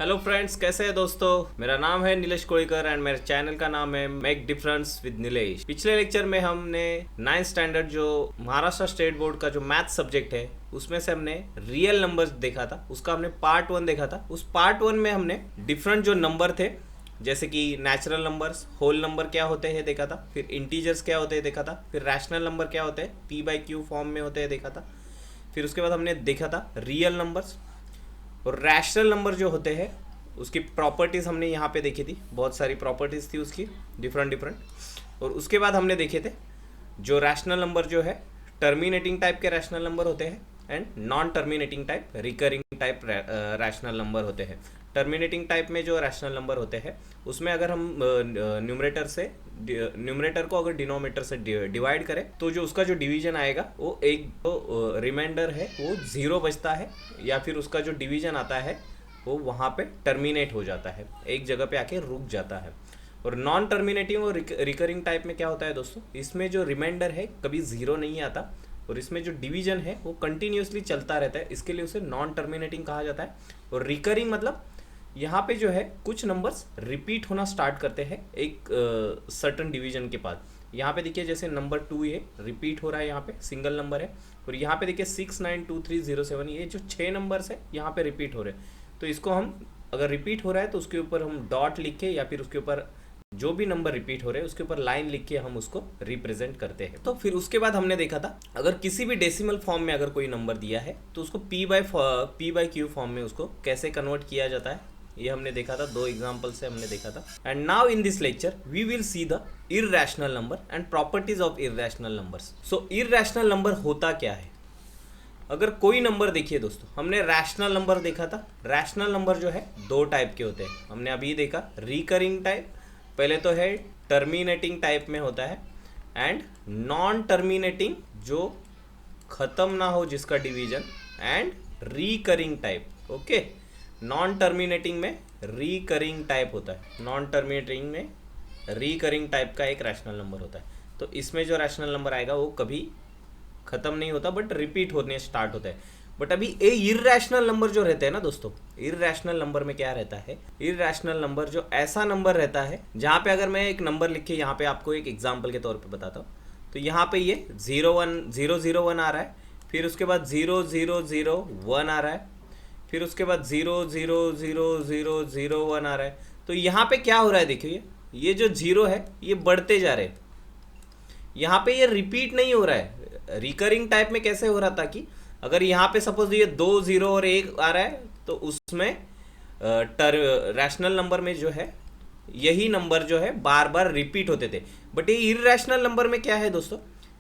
Hello friends, कैसे हैं दोस्तों। मेरा नाम है नीलेश कोड़ीकर एंड मेरे चैनल का नाम है मेक डिफरेंस विद नीलेश। पिछले लेक्चर में हमने 9th स्टैंडर्ड जो महाराष्ट्र स्टेट बोर्ड का जो मैथ सब्जेक्ट है उसमें से हमने रियल नंबर्स देखा था। उसका हमने पार्ट 1 देखा था। उस पार्ट 1 में हमने डिफरेंट जो नंबर थे जैसे कि नेचुरल नंबर्स, होल नंबर क्या होते हैं देखा था, फिर इंटीजर्स क्या होते हैं देखा था, फिर रैशनल नंबर क्या होते हैं p/q फॉर्म में होते हैं देखा था। फिर उसके बाद हमने देखा था रियल नंबर्स और रैशनल नंबर जो होते हैं उसकी प्रॉपर्टीज़ हमने यहाँ पे देखी थी। बहुत सारी प्रॉपर्टीज़ थी उसकी डिफरेंट। और उसके बाद हमने देखे थे जो रैशनल नंबर जो है टर्मिनेटिंग टाइप के रैशनल नंबर होते हैं and non terminating type, recurring type rational number होते हैं। टर्मिनेटिंग टाइप में जो रैशनल नंबर होते हैं उसमें अगर हम न्यूमरेटर को अगर डिनोमिनेटर से डिवाइड करें तो जो उसका जो डिवीजन आएगा वो एक जो रिमाइंडर है वो 0 बचता है या फिर उसका जो डिवीजन आता है वो वहाँ पे टर्मिनेट हो जाता है, एक जगह पे आके रुक जाता है। और नॉन टर्मिनेटिंग और रिकरिंग टाइप में क्या होता है दोस्तों, इसमें जो रिमाइंडर है कभी 0 नहीं आता और इसमें जो डिवीजन है वो कंटिन्यूसली चलता रहता है, इसके लिए उसे नॉन टर्मिनेटिंग कहा जाता है। और रिकरिंग मतलब यहाँ पे जो है कुछ नंबर्स रिपीट होना स्टार्ट करते हैं एक सर्टन डिवीजन के बाद। यहाँ पे देखिए जैसे नंबर 2 ये रिपीट हो रहा है, यहाँ पे सिंगल नंबर है। और यहाँ पे देखिए 6 9 2 3 0 7 ये जो 6 नंबर्स है यहाँ पे रिपीट हो रहे हैं। तो इसको हम अगर रिपीट हो रहा है तो उसके ऊपर हम डॉट लिख के या फिर उसके ऊपर जो भी नंबर रिपीट हो रहे हैं उसके ऊपर लाइन लिख के हम उसको रिप्रेजेंट करते हैं। तो फिर उसके बाद हमने देखा था अगर किसी भी डेसिमल फॉर्म में अगर कोई नंबर दिया है तो उसको p/q फॉर्म में उसको कैसे कन्वर्ट किया जाता है, ये हमने देखा था। 2 एग्जाम्पल से हमने देखा था। And now in this lecture we will see the irrational number and properties of irrational numbers. So irrational number होता क्या है। अगर कोई नंबर देखिए दोस्तों, हमने रैशनल नंबर देखा था। रैशनल नंबर जो है 2 टाइप के होते हैं, हमने अभी देखा रिकरिंग टाइप, पहले तो है टर्मिनेटिंग टाइप में होता है, एंड नॉन टर्मिनेटिंग जो खत्म ना हो जिसका division, and recurring type. Okay, non terminating में रिकरिंग टाइप होता है, नॉन टर्मिनेटिंग में रिकरिंग टाइप का एक रैशनल नंबर होता है। तो इसमें जो रैशनल नंबर आएगा वो कभी खत्म नहीं होता बट रिपीट होने स्टार्ट होता है। बट अभी ये इररेशनल नंबर जो रहते हैं ना दोस्तों, इररेशनल नंबर में क्या रहता है, इररेशनल नंबर जो ऐसा नंबर रहता है जहाँ पे अगर मैं एक नंबर लिख के यहाँ पे आपको एक एग्जांपल के तौर पे बताता हूँ तो यहाँ पे ये 0 1 आ रहा है, फिर उसके बाद 0 0 0 1 आ रहा है, फिर उसके बाद 0 0 0 0 0 1 आ रहा है। तो यहाँ पे क्या हो रहा है देखिए, ये जो 0 है ये बढ़ते जा रहे हैं, यहाँ पे ये रिपीट नहीं हो रहा है। रिकरिंग टाइप में कैसे हो रहा था कि अगर यहाँ पे सपोज ये 2 0 और 1 आ रहा है तो उसमें रैशनल नंबर में जो है यही नंबर जो है बार बार रिपीट होते थे। बट ये इररेशनल नंबर में क्या है दोस्तों,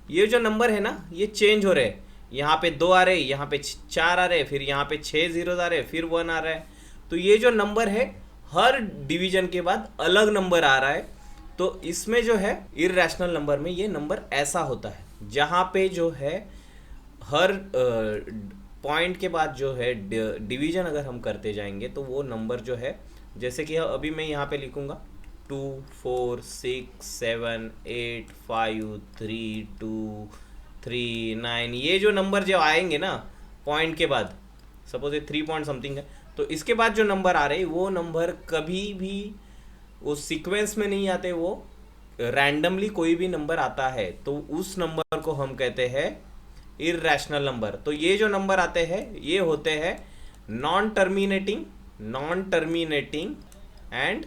ये जो नंबर है ना ये चेंज हो रहे हैं। यहाँ पे 2 आ रहे हैं, यहाँ पे 4 आ रहे हैं, फिर यहाँ पे 6 0 आ रहे हैं, फिर 1 आ रहा है। तो ये जो नंबर है हर डिवीजन के बाद अलग नंबर आ रहा है। तो इसमें जो है इररेशनल नंबर में ये नंबर ऐसा होता है जहाँ पे जो है हर पॉइंट के बाद जो है डिवीजन अगर हम करते जाएंगे तो वो नंबर जो है, जैसे कि अभी मैं यहाँ पे लिखूँगा 2 4 6 7 8 5 3 2 3 9, ये जो नंबर जो आएंगे ना पॉइंट के बाद, सपोज ये 3 पॉइंट समथिंग है, तो इसके बाद जो नंबर आ रहे हैं वो नंबर कभी भी वो सीक्वेंस में नहीं आते, वो रैंडमली कोई भी नंबर आता है तो उस नंबर को हम कहते हैं इररेशनल नंबर। तो ये जो नंबर आते हैं ये होते हैं non terminating and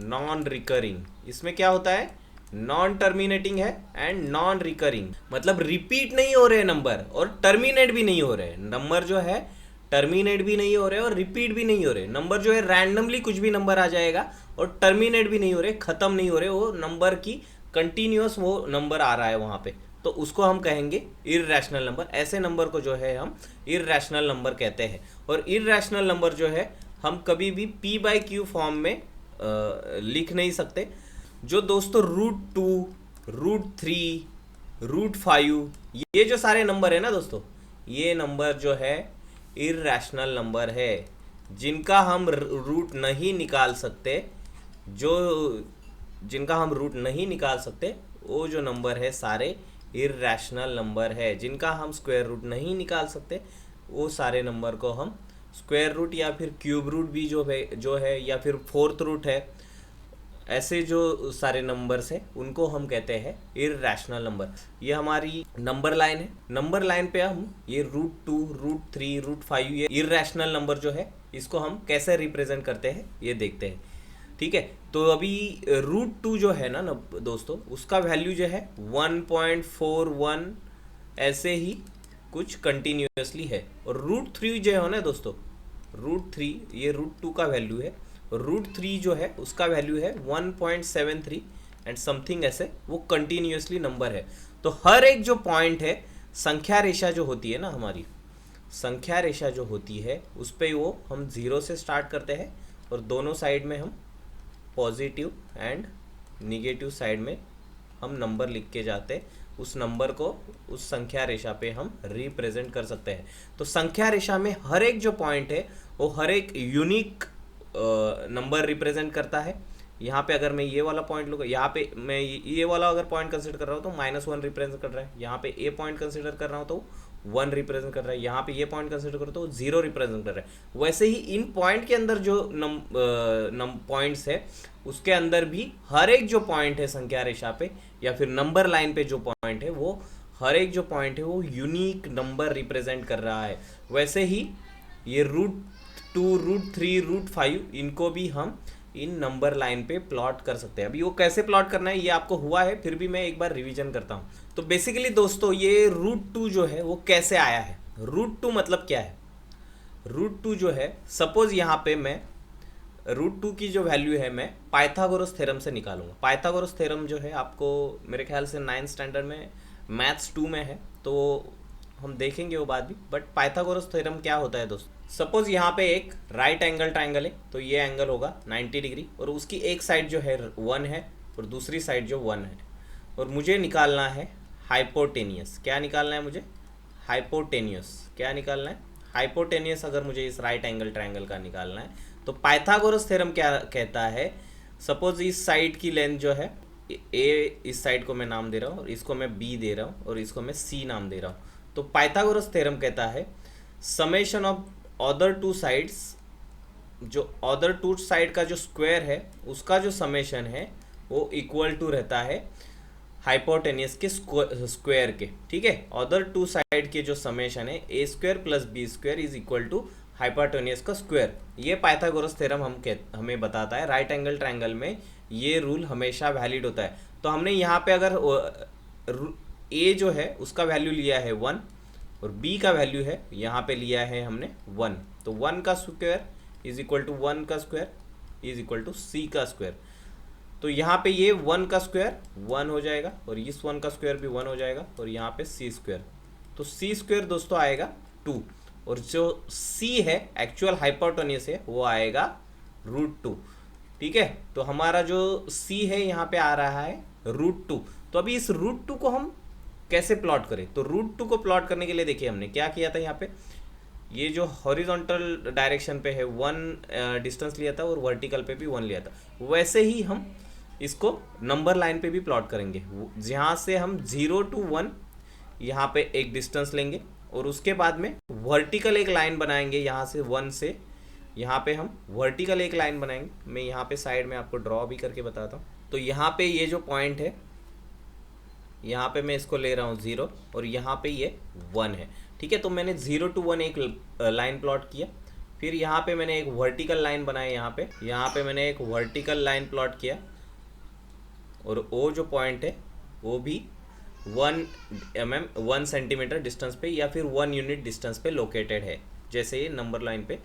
non recurring. इसमें क्या होता है, नॉन टर्मिनेटिंग है एंड नॉन रिकरिंग, मतलब रिपीट नहीं हो रहे नंबर और टर्मिनेट भी नहीं हो रहे नंबर, जो है टर्मिनेट भी नहीं हो रहे और रिपीट भी नहीं हो रहे नंबर, जो है रैंडमली कुछ भी नंबर आ जाएगा और टर्मिनेट भी नहीं हो रहे, खत्म नहीं हो रहे, वो नंबर की कंटिन्यूअस वो नंबर आ रहा है वहाँ पे, तो उसको हम कहेंगे इररेशनल नंबर। ऐसे नंबर को जो है हम इररेशनल नंबर कहते हैं। और इररेशनल नंबर जो है हम कभी भी p/q फॉर्म में लिख नहीं सकते। जो दोस्तों √2 √3 √5 ये जो सारे नंबर है ना दोस्तों, ये नंबर जो है इररेशनल नंबर है जिनका हम रूट नहीं निकाल सकते, जिनका हम रूट नहीं निकाल सकते वो जो नंबर है सारे इररेशनल नंबर है। जिनका हम स्क्वायर रूट नहीं निकाल सकते वो सारे नंबर को हम स्क्वायर रूट या फिर क्यूब रूट भी जो है या फिर फोर्थ रूट है, ऐसे जो सारे नंबर्स हैं उनको हम कहते हैं इररेशनल नंबर। ये हमारी नंबर लाइन है। नंबर लाइन पे हम ये √2, √3, √5 ये इररेशनल नंबर जो है इसको हम कैसे रिप्रेजेंट करते हैं ये देखते हैं। ठीक है, तो अभी √2 जो है ना दोस्तों, उसका वैल्यू जो है 1.41 ऐसे ही कुछ कंटिन्यूसली है। और √3 जो है ना दोस्तों, √3 ये √2 का वैल्यू है, √3 जो है उसका वैल्यू है 1.73 एंड समथिंग, ऐसे वो कंटिन्यूसली नंबर है। तो हर एक जो पॉइंट है, संख्या रेखा जो होती है ना हमारी, संख्या रेखा जो होती है उस पे वो हम 0 से स्टार्ट करते हैं और दोनों साइड में हम पॉजिटिव एंड निगेटिव साइड में हम नंबर लिख के जाते हैं। उस नंबर को उस संख्या रेखा पे हम रिप्रेजेंट कर सकते हैं। तो संख्या रेखा में हर एक जो पॉइंट है वो हर एक यूनिक नंबर रिप्रेजेंट करता है। यहाँ पे अगर मैं ये वाला पॉइंट लूँगा, यहाँ पे मैं ये वाला अगर पॉइंट कंसिडर कर रहा हूँ तो -1 रिप्रेजेंट कर रहा है। यहाँ पे ए पॉइंट कंसिडर कर रहा हूँ तो 1 रिप्रेजेंट कर रहा है। यहाँ पे ये पॉइंट कंसिडर करो तो 0 रिप्रेजेंट कर रहा है। वैसे ही इन पॉइंट के अंदर जो पॉइंट्स है उसके अंदर भी हर एक जो पॉइंट है संख्या रेखा पे या फिर नंबर लाइन पे जो पॉइंट है, वो हर एक जो पॉइंट है वो यूनिक नंबर रिप्रेजेंट कर रहा है। वैसे ही ये √2, √3, √5 इनको भी हम इन नंबर लाइन पे प्लॉट कर सकते हैं। अभी वो कैसे प्लॉट करना है ये आपको हुआ है, फिर भी मैं एक बार रिवीजन करता हूँ। तो बेसिकली दोस्तों ये √2 जो है वो कैसे आया है, √2 मतलब क्या है। √2 जो है, सपोज यहाँ पे मैं √2 की जो वैल्यू है मैं पाइथागोरस थ्योरम से निकालूंगा। पाइथागोरस थ्योरम जो है आपको मेरे ख्याल से 9th स्टैंडर्ड में मैथ्स 2 में है, तो हम देखेंगे वो बात भी। बट पाइथागोरस थ्योरम क्या होता है दोस्तों, सपोज यहाँ पे एक राइट एंगल ट्राइंगल है, तो ये एंगल होगा 90 डिग्री और उसकी एक साइड जो है 1 है और दूसरी साइड जो 1 है, और मुझे निकालना है हाइपोटेनियस। क्या निकालना है मुझे, हाइपोटेनियस। क्या निकालना है, हाइपोटेनियस। अगर मुझे इस राइट एंगल ट्राइंगल का निकालना है तो पाइथागोरस थ्योरम क्या कहता है, सपोज इस साइड की लेंथ जो है ए, इस साइड को मैं नाम दे रहा हूँ और इसको मैं बी दे रहा हूँ और इसको मैं सी नाम दे रहा हूँ। तो पाइथागोरस थ्योरम कहता है summation of other two sides, जो अदर टू साइड का जो स्क्वायर है उसका जो समेशन है वो इक्वल टू रहता है हाइपोटेनियस के स्क्वायर के। ठीक है, अदर टू साइड के जो समेशन है a² + b² is equal to hypotenuse का स्क्वायर। ये पाइथागोरस थ्योरम हमें बताता है राइट एंगल ट्राइंगल में ये रूल हमेशा वैलिड होता है। तो हमने यहाँ पे अगर a जो है उसका वैल्यू लिया है 1 और b का वैल्यू है यहाँ पे लिया है हमने 1, तो 1 का स्क्वायर इज इक्वल टू 1 का square is equal to c का स्क्वायर। तो यहाँ पे ये 1 का स्क्वायर 1 हो जाएगा और इस 1 का स्क्वायर भी 1 हो जाएगा और यहाँ पे c², तो c² दोस्तों आएगा 2 और जो c है एक्चुअल हाइपोटेनियस है वो आएगा √2। ठीक है, तो हमारा जो c है यहाँ पे आ रहा है √2। तो अभी इस √2 को हम कैसे प्लॉट करें, तो √2 को प्लॉट करने के लिए देखिए हमने क्या किया था, यहाँ पे ये जो हॉरिजॉन्टल डायरेक्शन पे है 1 डिस्टेंस लिया था और वर्टिकल पे भी 1 लिया था। वैसे ही हम इसको नंबर लाइन पे भी प्लॉट करेंगे, जहाँ से हम 0 to 1 यहाँ पे एक डिस्टेंस लेंगे और उसके बाद में वर्टिकल एक लाइन बनाएंगे। यहाँ से 1 से यहाँ पे हम वर्टिकल एक लाइन बनाएंगे। मैं यहाँ पे साइड में आपको ड्रॉ भी करके बताता हूँ। तो यहाँ पे ये जो पॉइंट है यहाँ पे मैं इसको ले रहा हूँ 0 और यहाँ पे ये 1 है। ठीक है, तो मैंने 0 to 1 एक लाइन प्लॉट किया, फिर यहाँ पे मैंने एक वर्टिकल लाइन बनाई, यहाँ पे मैंने एक वर्टिकल लाइन प्लॉट किया और वो जो पॉइंट है वो भी 1 सेंटीमीटर डिस्टेंस पे या फिर 1 यूनिट डिस्टेंस पे लोकेटेड है। जैसे ये नंबर लाइन पे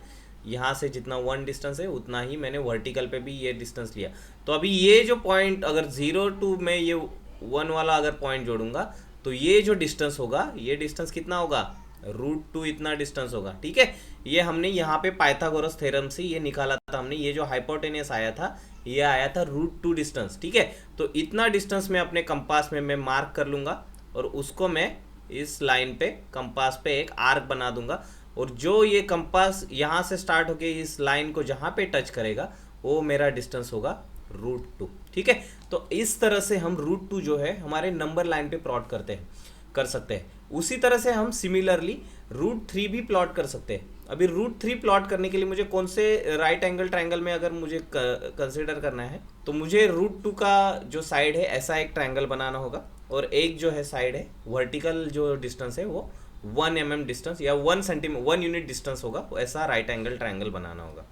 यहाँ से जितना 1 डिस्टेंस है उतना ही मैंने वर्टिकल पे भी ये डिस्टेंस लिया। तो अभी ये जो पॉइंट अगर 0 to मैं ये 1 वाला अगर पॉइंट जोड़ूंगा तो ये जो डिस्टेंस होगा, ये डिस्टेंस कितना होगा, √2 इतना डिस्टेंस होगा। ठीक है, ये हमने यहाँ पे पाइथागोरस थ्योरम से ये निकाला था हमने। ये जो हाइपोटेनियस आया था ये आया था √2 डिस्टेंस। ठीक है, तो इतना डिस्टेंस मैं अपने कंपास में मैं मार्क कर लूँगा और उसको मैं इस लाइन पे कंपास पे एक आर्क बना दूंगा और जो ये कंपास यहाँ से स्टार्ट होके इस लाइन को जहाँ पे टच करेगा वो मेरा डिस्टेंस होगा √2। ठीक है, तो इस तरह से हम √2 जो है हमारे नंबर लाइन पे प्लॉट कर सकते हैं। उसी तरह से हम सिमिलरली √3 भी प्लॉट कर सकते हैं। अभी √3 प्लॉट करने के लिए मुझे कौन से राइट एंगल ट्रायंगल में अगर मुझे कंसिडर करना है, तो मुझे √2 का जो साइड है ऐसा एक ट्रायंगल बनाना होगा, और एक जो है साइड है वर्टिकल जो डिस्टेंस है वो 1 mm डिस्टेंस या 1 यूनिट डिस्टेंस होगा, वो ऐसा राइट एंगल ट्रायंगल बनाना होगा।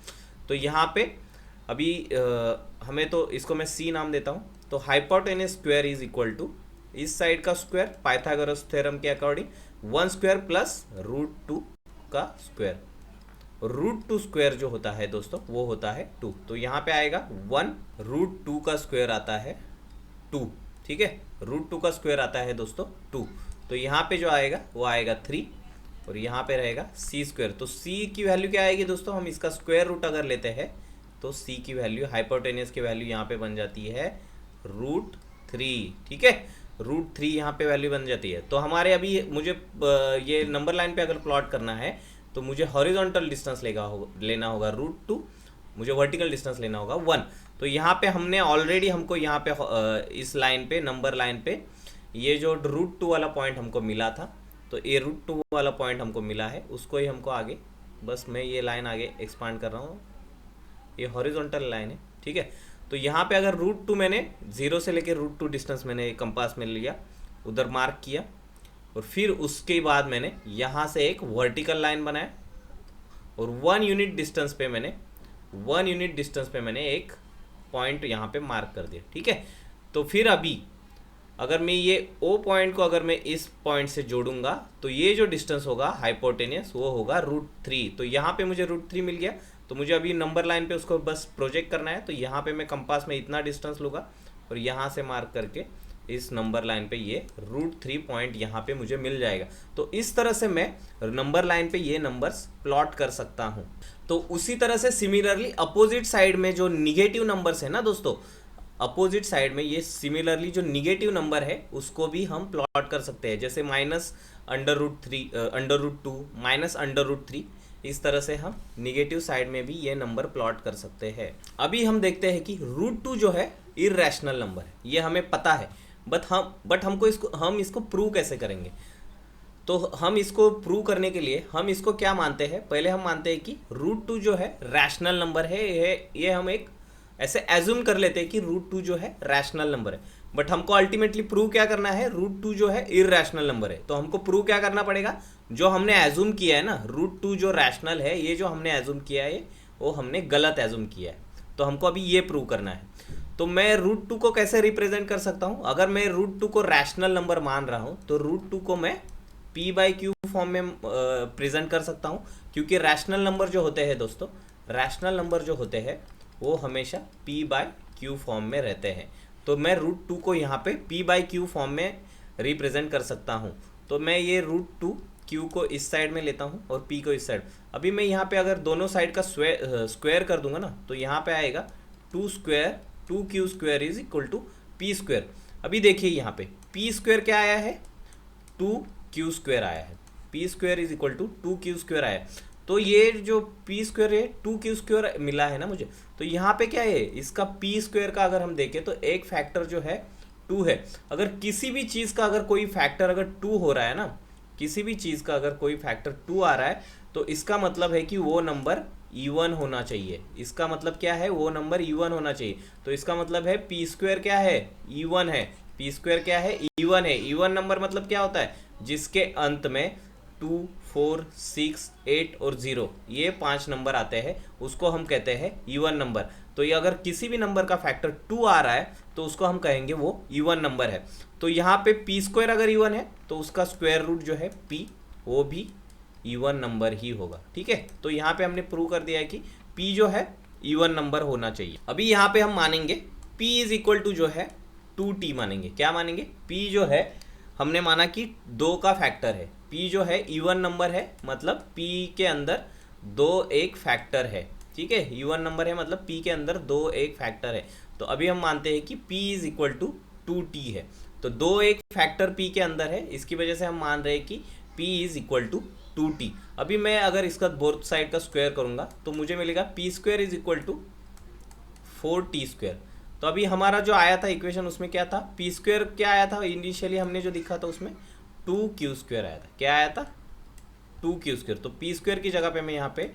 तो यहाँ पे अभी हमें तो इसको मैं C नाम देता हूँ। तो hypotenuse square is equal to इस साइड का स्क्वायर पाइथागोरस थ्योरम के अकॉर्डिंग 1 स्क्वायर प्लस √2 का स्क्वायर। √2 स्क्वायर जो होता है दोस्तों वो होता है 2। तो यहाँ पे आएगा 1, √2 का स्क्वायर आता है 2, ठीक है। √2 का स्क्वायर आता है दोस्तों 2। तो यहाँ पे जो आएगा वो आएगा 3, और यहाँ पे रहेगा C स्क्वायर। तो C की वैल्यू क्या आएगी दोस्तों, हम इसका स्क्वायर रूट अगर लेते हैं तो C की वैल्यू, हाइपोटेनस की वैल्यू यहाँ पे बन जाती है √3, ठीक है। √3 यहाँ पे वैल्यू बन जाती है। तो हमारे अभी मुझे ये नंबर लाइन पे अगर प्लॉट करना है तो मुझे हॉरिजॉन्टल डिस्टेंस लेना होगा √2, मुझे वर्टिकल डिस्टेंस लेना होगा 1। तो यहाँ पे हमने ऑलरेडी हमको यहाँ पे इस लाइन पे, नंबर लाइन पे ये जो √2 वाला पॉइंट हमको मिला था, तो ये √2 वाला पॉइंट हमको मिला है, उसको ही हमको आगे, बस मैं ये लाइन आगे एक्सपांड कर रहा हूँ, ये हॉरिजॉन्टल लाइन है, ठीक है। तो यहाँ पे अगर √2 मैंने 0 से लेकर √2 डिस्टेंस मैंने कंपास में लिया, उधर मार्क किया, और फिर उसके बाद मैंने यहाँ से एक वर्टिकल लाइन बनाया, और 1 यूनिट डिस्टेंस पे मैंने एक पॉइंट यहाँ पे मार्क कर दिया, ठीक है। तो फिर अभी अगर मैं ये O पॉइंट को अगर मैं इस पॉइंट से जोड़ूंगा तो ये जो डिस्टेंस होगा हाइपोटेनियस वो होगा √3। तो यहाँ पे मुझे √3 मिल गया। तो मुझे अभी नंबर लाइन पे उसको बस प्रोजेक्ट करना है। तो यहाँ पे मैं कंपास में इतना डिस्टेंस लूँगा और यहाँ से मार्क करके इस नंबर लाइन पे ये √3 पॉइंट यहाँ पे मुझे मिल जाएगा। तो इस तरह से मैं नंबर लाइन पे ये नंबर्स प्लॉट कर सकता हूँ। तो उसी तरह से सिमिलरली अपोजिट साइड में जो निगेटिव नंबर्स है ना दोस्तों, अपोजिट साइड में ये सिमिलरली जो निगेटिव नंबर है उसको भी हम प्लॉट कर सकते हैं। जैसे -√2 -√3, इस तरह से हम निगेटिव साइड में भी ये नंबर प्लॉट कर सकते हैं। अभी हम देखते हैं कि √2 जो है इर्रेशनल नंबर है, ये हमें पता है, बट हम इसको प्रूव कैसे करेंगे। तो हम इसको प्रूव करने के लिए हम इसको क्या मानते हैं, पहले हम मानते हैं कि √2 जो है रैशनल नंबर है। ये हम एक ऐसे एज्यूम कर लेते हैं कि √2 जो है रैशनल नंबर है, बट हमको अल्टीमेटली प्रूव क्या करना है, √2 जो है इर्रेशनल नंबर है। तो हमको प्रूव क्या करना पड़ेगा, जो हमने एज्यूम किया है ना √2 जो रैशनल है, ये जो हमने एज्यूम किया है वो हमने गलत एज्यूम किया है। तो हमको अभी ये प्रूव करना है। तो मैं √2 को कैसे रिप्रेजेंट कर सकता हूँ, अगर मैं √2 को रैशनल नंबर मान रहा हूँ तो √2 को मैं p/q फॉर्म में प्रेजेंट कर सकता हूँ, क्योंकि रैशनल नंबर जो होते हैं दोस्तों, रैशनल नंबर जो होते हैं वो हमेशा p/q फॉर्म में रहते हैं। तो मैं √2 को यहाँ पे p/q फॉर्म में रिप्रेजेंट कर सकता हूँ। तो मैं ये √2 q को इस साइड में लेता हूँ और p को इस साइड। अभी मैं यहाँ पे अगर दोनों साइड का स्क्वायर कर दूंगा ना, तो यहाँ पे आएगा 2q² is equal to p²। अभी देखिए यहाँ पे p² क्या आया है, 2q² आया है, p² is equal to 2q² आया है। तो ये जो p² है 2q² मिला है ना मुझे। तो यहाँ पे क्या है, इसका p² का अगर हम देखें तो एक फैक्टर जो है 2 है। अगर किसी भी चीज़ का अगर कोई फैक्टर अगर 2 हो रहा है ना, किसी भी चीज़ का अगर कोई फैक्टर 2 आ रहा है, तो इसका मतलब है कि वो नंबर इवन होना चाहिए। इसका मतलब क्या है, वो नंबर इवन होना चाहिए। तो इसका मतलब है p² क्या है, इवन है। p² क्या है, इवन है। इवन नंबर मतलब क्या होता है, जिसके अंत में 2, 4, 6, 8 और 0 ये 5 नंबर आते हैं, उसको हम कहते हैं इवन नंबर। तो ये अगर किसी भी नंबर का फैक्टर 2 आ रहा है तो उसको हम कहेंगे वो इवन नंबर है। तो यहाँ पे p² अगर इवन है तो उसका स्क्वायर रूट जो है p, वो भी इवन नंबर ही होगा, ठीक है। तो यहाँ पे हमने प्रूव कर दिया है कि p जो है इवन नंबर होना चाहिए। अभी यहाँ पे हम मानेंगे p इज इक्वल टू जो है 2t मानेंगे। क्या मानेंगे, p जो है हमने माना कि 2 का फैक्टर है, p जो है इवन नंबर है, मतलब p के अंदर 2 एक फैक्टर है, ठीक है। इवन नंबर है मतलब p के अंदर 2 एक फैक्टर है। तो अभी हम मानते हैं कि p is equal to 2t है। तो 2 एक फैक्टर p के अंदर है, इसकी वजह से हम मान रहे हैं कि p is equal to 2t। अभी मैं अगर इसका बोथ साइड का स्क्वायर करूंगा तो मुझे मिलेगा p² is equal to 4t²। तो अभी हमारा जो आया था इक्वेशन उसमें क्या था, p² क्या आया था, इनिशियली हमने जो लिखा था उसमें 2q² आया था। क्या आया था, 2q²। तो p² की जगह पे मैं यहाँ पे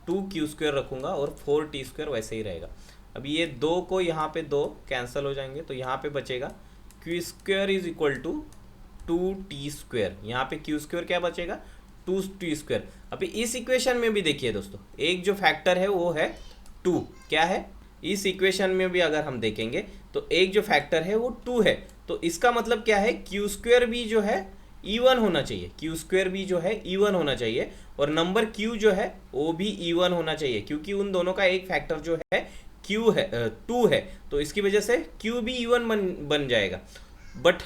2q² रखूँगा और 4t² वैसे ही रहेगा। अब ये 2 को यहाँ पे 2 कैंसिल हो जाएंगे, तो यहाँ पे बचेगा q² is equal to 2t²। यहाँ पे q² क्या बचेगा, 2t²। अभी इस इक्वेशन में भी देखिए दोस्तों, एक जो फैक्टर है वो है 2। क्या है, इस इक्वेशन में भी अगर हम देखेंगे तो एक जो फैक्टर है वो 2 है। तो इसका मतलब क्या है, q² भी जो है इवन होना चाहिए, q² भी जो है इवन होना चाहिए, और नंबर q जो है वो भी इवन होना चाहिए, क्योंकि उन दोनों का एक फैक्टर जो है q है, 2 है, तो इसकी वजह से q भी इवन बन जाएगा। बट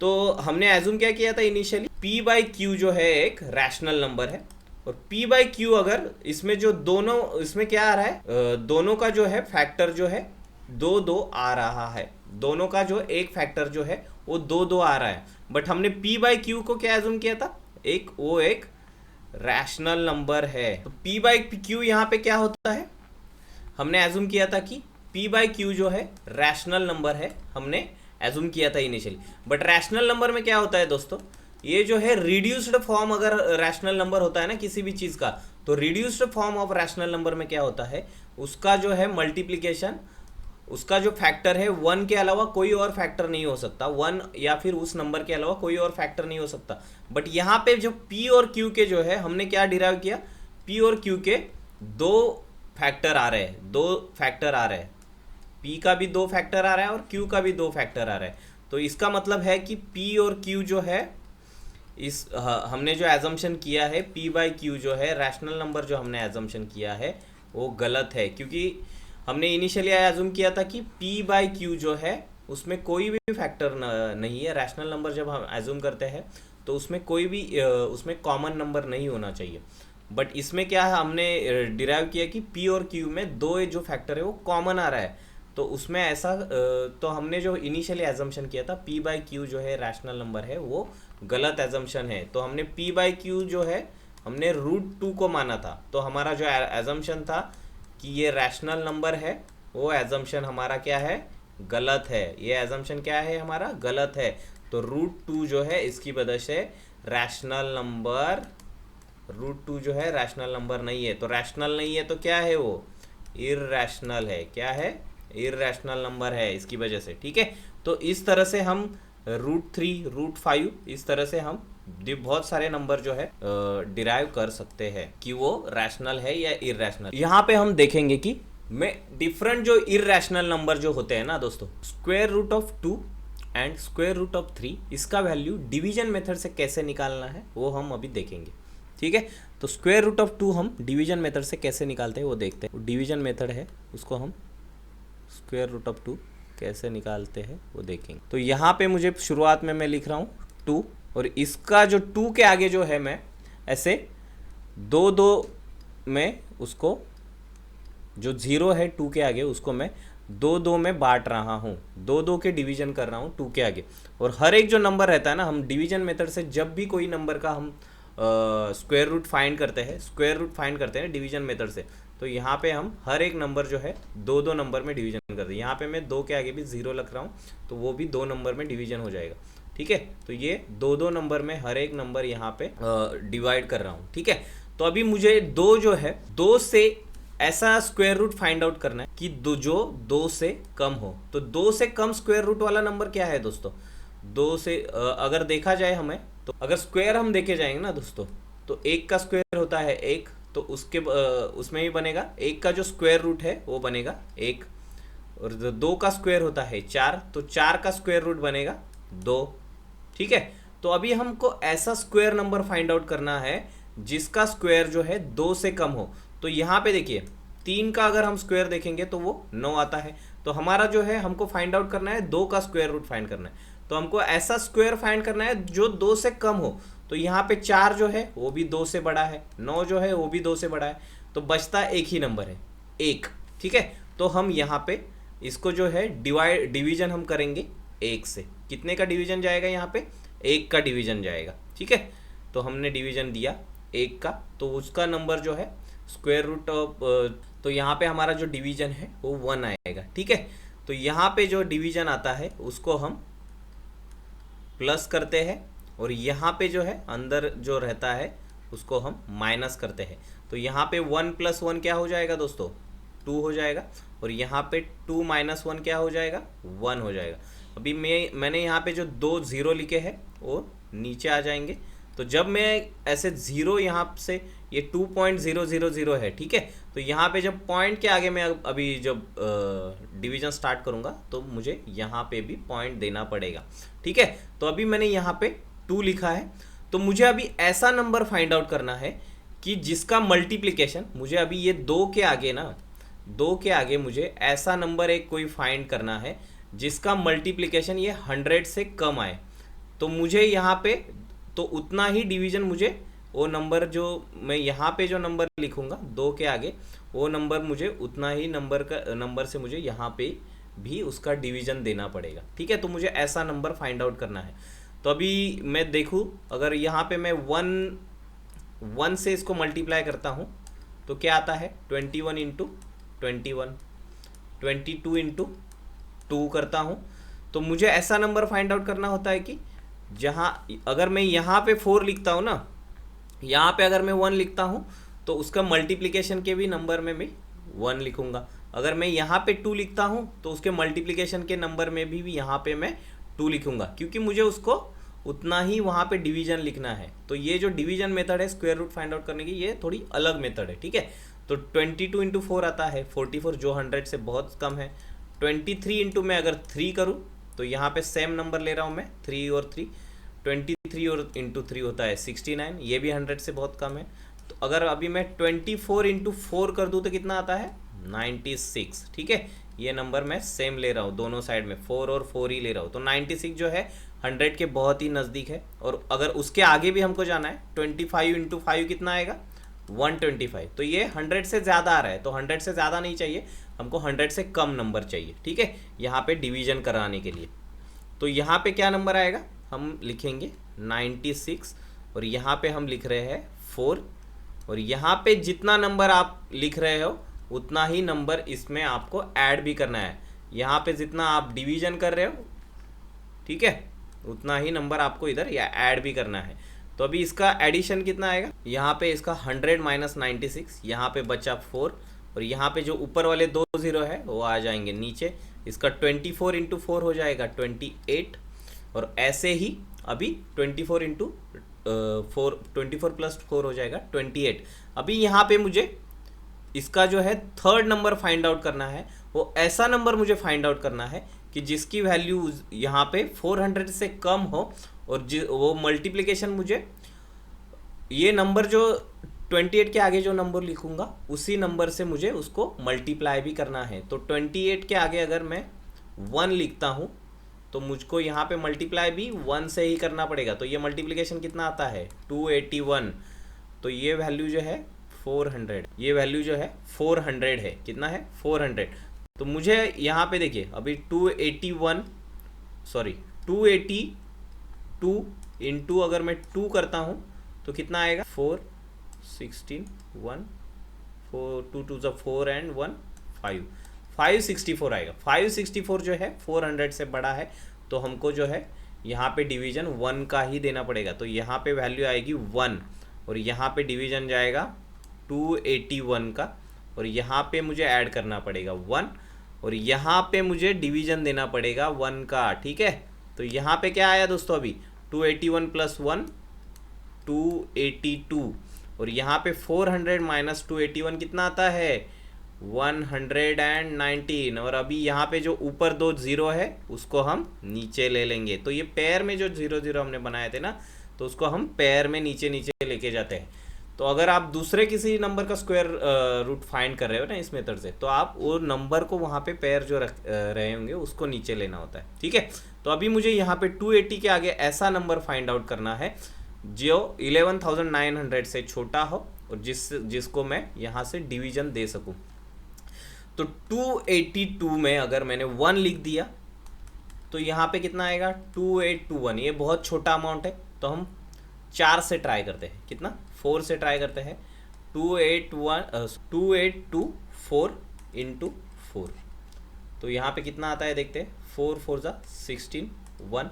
तो हमने एज्यूम क्या किया था इनिशियली, p/q जो है एक रैशनल नंबर है, और p/q अगर इसमें जो दोनों, इसमें क्या आ रहा है, दोनों का जो है फैक्टर जो है 2 आ रहा है, दोनों का जो एक फैक्टर जो है वो 2 आ रहा है। बट हमने p/q को क्या एज्यूम किया था, वो एक रैशनल नंबर है। तो p/q यहाँ पे क्या होता है, हमने एज्यूम किया था कि p/q जो है रैशनल नंबर है, हमने एज्यूम किया था इनिशियली। बट रैशनल नंबर में क्या होता है दोस्तों, ये जो है रिड्यूस्ड फॉर्म, अगर रैशनल नंबर होता है ना किसी भी चीज़ का, तो reduced form of rational number में क्या होता है, उसका जो है मल्टीप्लिकेशन, उसका जो फैक्टर है 1 के अलावा कोई और फैक्टर नहीं हो सकता, 1 या फिर उस नंबर के अलावा कोई और फैक्टर नहीं हो सकता। बट यहाँ पे जो p और q के जो है हमने क्या डिराइव किया, p और q के 2 फैक्टर आ रहे हैं, 2 फैक्टर आ रहे हैं, p का भी 2 फैक्टर आ रहा है और q का भी 2 फैक्टर आ रहा है। तो इसका मतलब है कि p और q जो है, इस हमने जो एजम्पशन किया है p/q जो है रैशनल नंबर, जो हमने एजम्पशन किया है वो गलत है, क्योंकि हमने इनिशियली एज्यूम किया था कि p/q जो है उसमें कोई भी फैक्टर नहीं है। रैशनल नंबर जब हम एज्यूम करते हैं तो उसमें कोई भी उसमें कॉमन नंबर नहीं होना चाहिए। बट इसमें क्या है, हमने डिराइव किया कि p और q में 2 जो फैक्टर है वो कॉमन आ रहा है, तो उसमें ऐसा तो हमने जो इनिशियली एजम्पशन किया था p/q जो है रैशनल नंबर है वो गलत एजम्पशन है। तो हमने p/q जो है हमने √2 को माना था, तो हमारा जो एजम्पशन था कि ये रैशनल नंबर है, वो एजम्पशन हमारा क्या है, गलत है। ये एजम्पशन क्या है, हमारा गलत है। तो √2 जो है इसकी वजह से रैशनल नंबर, √2 जो है रैशनल नंबर नहीं है। तो रैशनल नहीं है तो क्या है, वो इररैशनल है। क्या है, इररैशनल नंबर है इसकी वजह से। ठीक है, तो इस तरह से हम √3, √5 इस तरह से हम बहुत सारे नंबर जो है डिराइव कर सकते हैं कि वो रैशनल है या इररैशनल। यहाँ पे हम देखेंगे कि मैं डिफरेंट जो इररैशनल नंबर जो होते हैं ना दोस्तों, √2 एंड √3, इसका वैल्यू डिवीजन मेथड से कैसे निकालना है वो हम अभी देखेंगे। ठीक है, तो √2 हम डिवीजन मेथड से कैसे निकालते हैं वो देखते हैं। डिवीजन मेथड है, उसको हम √2 कैसे निकालते हैं वो देखेंगे। तो यहाँ पे मुझे शुरुआत में मैं लिख रहा हूँ 2, और इसका जो 2 के आगे जो है मैं ऐसे 2 में उसको, जो 0 है 2 के आगे उसको मैं 2 में बांट रहा हूँ, 2 के डिवीजन कर रहा हूँ 2 के आगे। और हर एक जो नंबर रहता है ना, हम डिवीजन मेथड से जब भी कोई नंबर का हम स्क्वायर रूट फाइंड करते हैं डिवीजन मेथड से, तो यहाँ पे हम हर एक नंबर जो है 2 नंबर में डिवीजन करते हैं। यहाँ पे मैं 2 के आगे भी 0 लिख रहा हूँ, तो वो भी 2 नंबर में डिवीजन हो जाएगा। ठीक है, तो ये 2 नंबर में हर एक नंबर यहाँ पे डिवाइड कर रहा हूँ। ठीक है, तो अभी मुझे 2 जो है 2 से ऐसा स्क्वायर रूट फाइंड आउट करना है कि जो 2 से कम हो। तो 2 से कम स्क्वायर रूट वाला नंबर क्या है दोस्तों, 2 से अगर देखा जाए हमें, तो अगर स्क्वायर हम देखे जाएंगे ना दोस्तों, तो 1 का स्क्वायर होता है 1, तो उसके उसमें ही बनेगा 1 का जो स्क्वायर रूट है वो बनेगा 1, और 2 का स्क्वायर होता है 4, तो 4 का स्क्वायर रूट बनेगा 2। ठीक है, तो अभी हमको ऐसा स्क्वायर नंबर फाइंड आउट करना है जिसका स्क्वायर जो है 2 से कम हो। तो यहाँ पे देखिए 3 का अगर हम स्क्वायर देखेंगे तो वो 9 आता है। तो हमारा जो है हमको फाइंड आउट करना है 2 का स्क्वायर रूट फाइंड करना है, तो हमको ऐसा स्क्वायर फाइंड करना है जो 2 से कम हो। तो यहाँ पे 4 जो है वो भी 2 से बड़ा है, 9 जो है वो भी 2 से बड़ा है, तो बचता एक ही नंबर है 1। ठीक है, तो हम यहाँ पे इसको जो है डिवीजन हम करेंगे 1 से। कितने का डिवीजन जाएगा, यहाँ पे 1 का डिवीजन जाएगा। ठीक है, तो हमने डिवीजन दिया 1 का, तो उसका नंबर जो है स्क्वायर रूट ऑफ, तो यहाँ पे हमारा जो डिवीजन है वो 1 आएगा। ठीक है, तो यहाँ पे जो डिवीजन आता है उसको हम प्लस करते हैं, और यहाँ पे जो है अंदर जो रहता है उसको हम माइनस करते हैं। तो यहाँ पे 1 + 1 क्या हो जाएगा दोस्तों, 2 हो जाएगा, और यहाँ पे 2 - 1 क्या हो जाएगा, 1 हो जाएगा। अभी मैंने यहाँ पे जो 2 0 लिखे हैं वो नीचे आ जाएंगे। तो जब मैं ऐसे 0 यहाँ से, ये 2.000 है, ठीक है। तो यहाँ पे जब पॉइंट के आगे मैं अभी जब डिवीजन स्टार्ट करूँगा तो मुझे यहाँ पे भी पॉइंट देना पड़ेगा, ठीक है। तो अभी मैंने यहाँ पे 2 लिखा है। तो मुझे अभी ऐसा नंबर फाइंड आउट करना है कि जिसका मल्टीप्लिकेशन, मुझे अभी ये 2 के आगे ना, 2 के आगे मुझे ऐसा नंबर एक कोई फाइंड करना है जिसका मल्टीप्लिकेशन ये 100 से कम आए। तो मुझे यहाँ पे तो उतना ही डिवीजन, मुझे वो नंबर जो मैं यहाँ पे जो नंबर लिखूंगा 2 के आगे, वो नंबर मुझे उतना ही नंबर से मुझे यहाँ पे भी उसका डिवीजन देना पड़ेगा, ठीक है। तो मुझे ऐसा नंबर फाइंड आउट करना है। तो अभी मैं देखूँ, अगर यहाँ पे मैं 1 से इसको मल्टीप्लाई करता हूँ तो क्या आता है, 21 × 21, 22 × 2 करता हूँ। तो मुझे ऐसा नंबर फाइंड आउट करना होता है कि जहाँ, अगर मैं यहाँ पे 4 लिखता हूँ ना, यहाँ पे अगर मैं 1 लिखता हूँ तो उसका मल्टीप्लिकेशन के भी नंबर में मैं 1 लिखूँगा। अगर मैं यहाँ पे 2 लिखता हूँ तो उसके मल्टीप्लिकेशन के नंबर में भी यहाँ पे मैं 2 लिखूँगा, क्योंकि मुझे उसको उतना ही वहाँ पे डिवीजन लिखना है। तो ये जो डिवीजन मेथड है स्क्वायर रूट फाइंड आउट करने की, ये थोड़ी अलग मेथड है, ठीक है। तो 22 × 4 आता है 44, जो 100 से बहुत कम है। 23 इंटू मैं अगर 3 करूँ तो यहाँ पे सेम नंबर ले रहा हूँ मैं, 3 और 3, 23 और इंटू 3 होता है 69, ये भी 100 से बहुत कम है। तो अगर अभी मैं 24 × 4 कर दूँ तो कितना आता है, 96, ठीक है। ये नंबर मैं सेम ले रहा हूँ, दोनों साइड में 4 और 4 ही ले रहा हूँ। तो 96 जो है 100 के बहुत ही नज़दीक है। और अगर उसके आगे भी हमको जाना है, 25 × 5 कितना आएगा, 125। तो ये 100 से ज़्यादा आ रहा है, तो 100 से ज़्यादा नहीं चाहिए हमको, 100 से कम नंबर चाहिए, ठीक है, यहाँ पे डिवीजन कराने के लिए। तो यहाँ पे क्या नंबर आएगा, हम लिखेंगे 96, और यहाँ पे हम लिख रहे हैं 4, और यहाँ पे जितना नंबर आप लिख रहे हो उतना ही नंबर इसमें आपको ऐड भी करना है। यहाँ पे जितना आप डिवीजन कर रहे हो, ठीक है, उतना ही नंबर आपको इधर या ऐड भी करना है। तो अभी इसका एडिशन कितना आएगा, यहाँ पे इसका 100 - 96, यहाँ पे बचा 4, और यहाँ पे जो ऊपर वाले 2 0 है वो आ जाएंगे नीचे। इसका 24 × 4 हो जाएगा 28, और ऐसे ही अभी 24 × 4, 24 + 4 हो जाएगा 28। अभी यहाँ पे मुझे इसका जो है थर्ड नंबर फाइंड आउट करना है। वो ऐसा नंबर मुझे फाइंड आउट करना है कि जिसकी वैल्यू यहाँ पे 400 से कम हो, और वो मल्टीप्लिकेशन मुझे, ये नंबर जो 28 के आगे जो नंबर लिखूंगा उसी नंबर से मुझे उसको मल्टीप्लाई भी करना है। तो 28 के आगे अगर मैं 1 लिखता हूँ तो मुझको यहाँ पे मल्टीप्लाई भी 1 से ही करना पड़ेगा। तो ये मल्टीप्लिकेशन कितना आता है, 281। तो ये वैल्यू जो है 400, ये वैल्यू जो है 400 है, कितना है, 400। तो मुझे यहाँ पे देखिए अभी 282 इंटू अगर मैं 2 करता हूँ तो कितना आएगा, 4 16 1 4 2 2 4 एंड 1 5 564 आएगा। 564 जो है 400 से बड़ा है, तो हमको जो है यहाँ पे डिवीजन 1 का ही देना पड़ेगा। तो यहाँ पे वैल्यू आएगी 1, और यहाँ पे डिवीजन जाएगा 281 का, और यहाँ पे मुझे ऐड करना पड़ेगा 1, और यहाँ पे मुझे डिवीजन देना पड़ेगा 1 का, ठीक है। तो यहाँ पे क्या आया दोस्तों, अभी 281 + 1 282, और यहाँ पे 400 - 281 कितना आता है, 119। और अभी यहाँ पे जो ऊपर 2 0 है उसको हम नीचे ले लेंगे। तो ये पेयर में जो 0 0 हमने बनाए थे ना, तो उसको हम पेयर में नीचे नीचे लेके जाते हैं। तो अगर आप दूसरे किसी नंबर का स्क्वायर रूट फाइंड कर रहे हो ना इस मेथड से, तो आप वो नंबर को वहाँ पे पेयर जो रख रहे होंगे उसको नीचे लेना होता है, ठीक है। तो अभी मुझे यहाँ पे 280 के आगे ऐसा नंबर फाइंड आउट करना है जो 11,900 से छोटा हो, और जिसको मैं यहाँ से डिवीजन दे सकूँ। तो 282 में अगर मैंने 1 लिख दिया तो यहाँ पे कितना आएगा, 2821। ये बहुत छोटा अमाउंट है, तो हम 4 से ट्राई करते हैं, कितना, 4 से ट्राई करते हैं। 2824 × 4, तो यहाँ पे कितना आता है देखते हैं। 4 4 = 16 1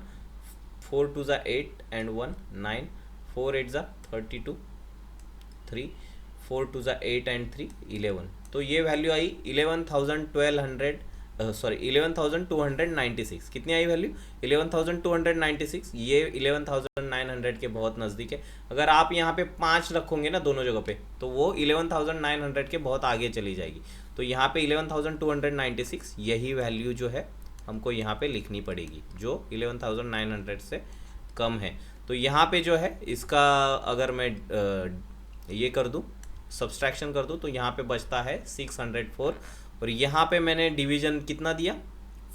4 2 = 8 एंड 1 9 4 8 = 32 3, 4 2 ज़ा 8 एंड 3 11। तो ये वैल्यू आई 11,296। कितनी आई वैल्यू? 11,296। ये 11,900 के बहुत नज़दीक है। अगर आप यहाँ पे 5 रखोगे ना दोनों जगह पे, तो वो 11,900 के बहुत आगे चली जाएगी। तो यहाँ पे 11,296 यही वैल्यू जो है हमको यहाँ पे लिखनी पड़ेगी, जो 11,900 से कम है। तो यहाँ पे जो है इसका अगर मैं ये कर दूँ, सब्सट्रैक्शन कर दूँ, तो यहाँ पे बचता है 604। और यहाँ पे मैंने डिवीज़न कितना दिया?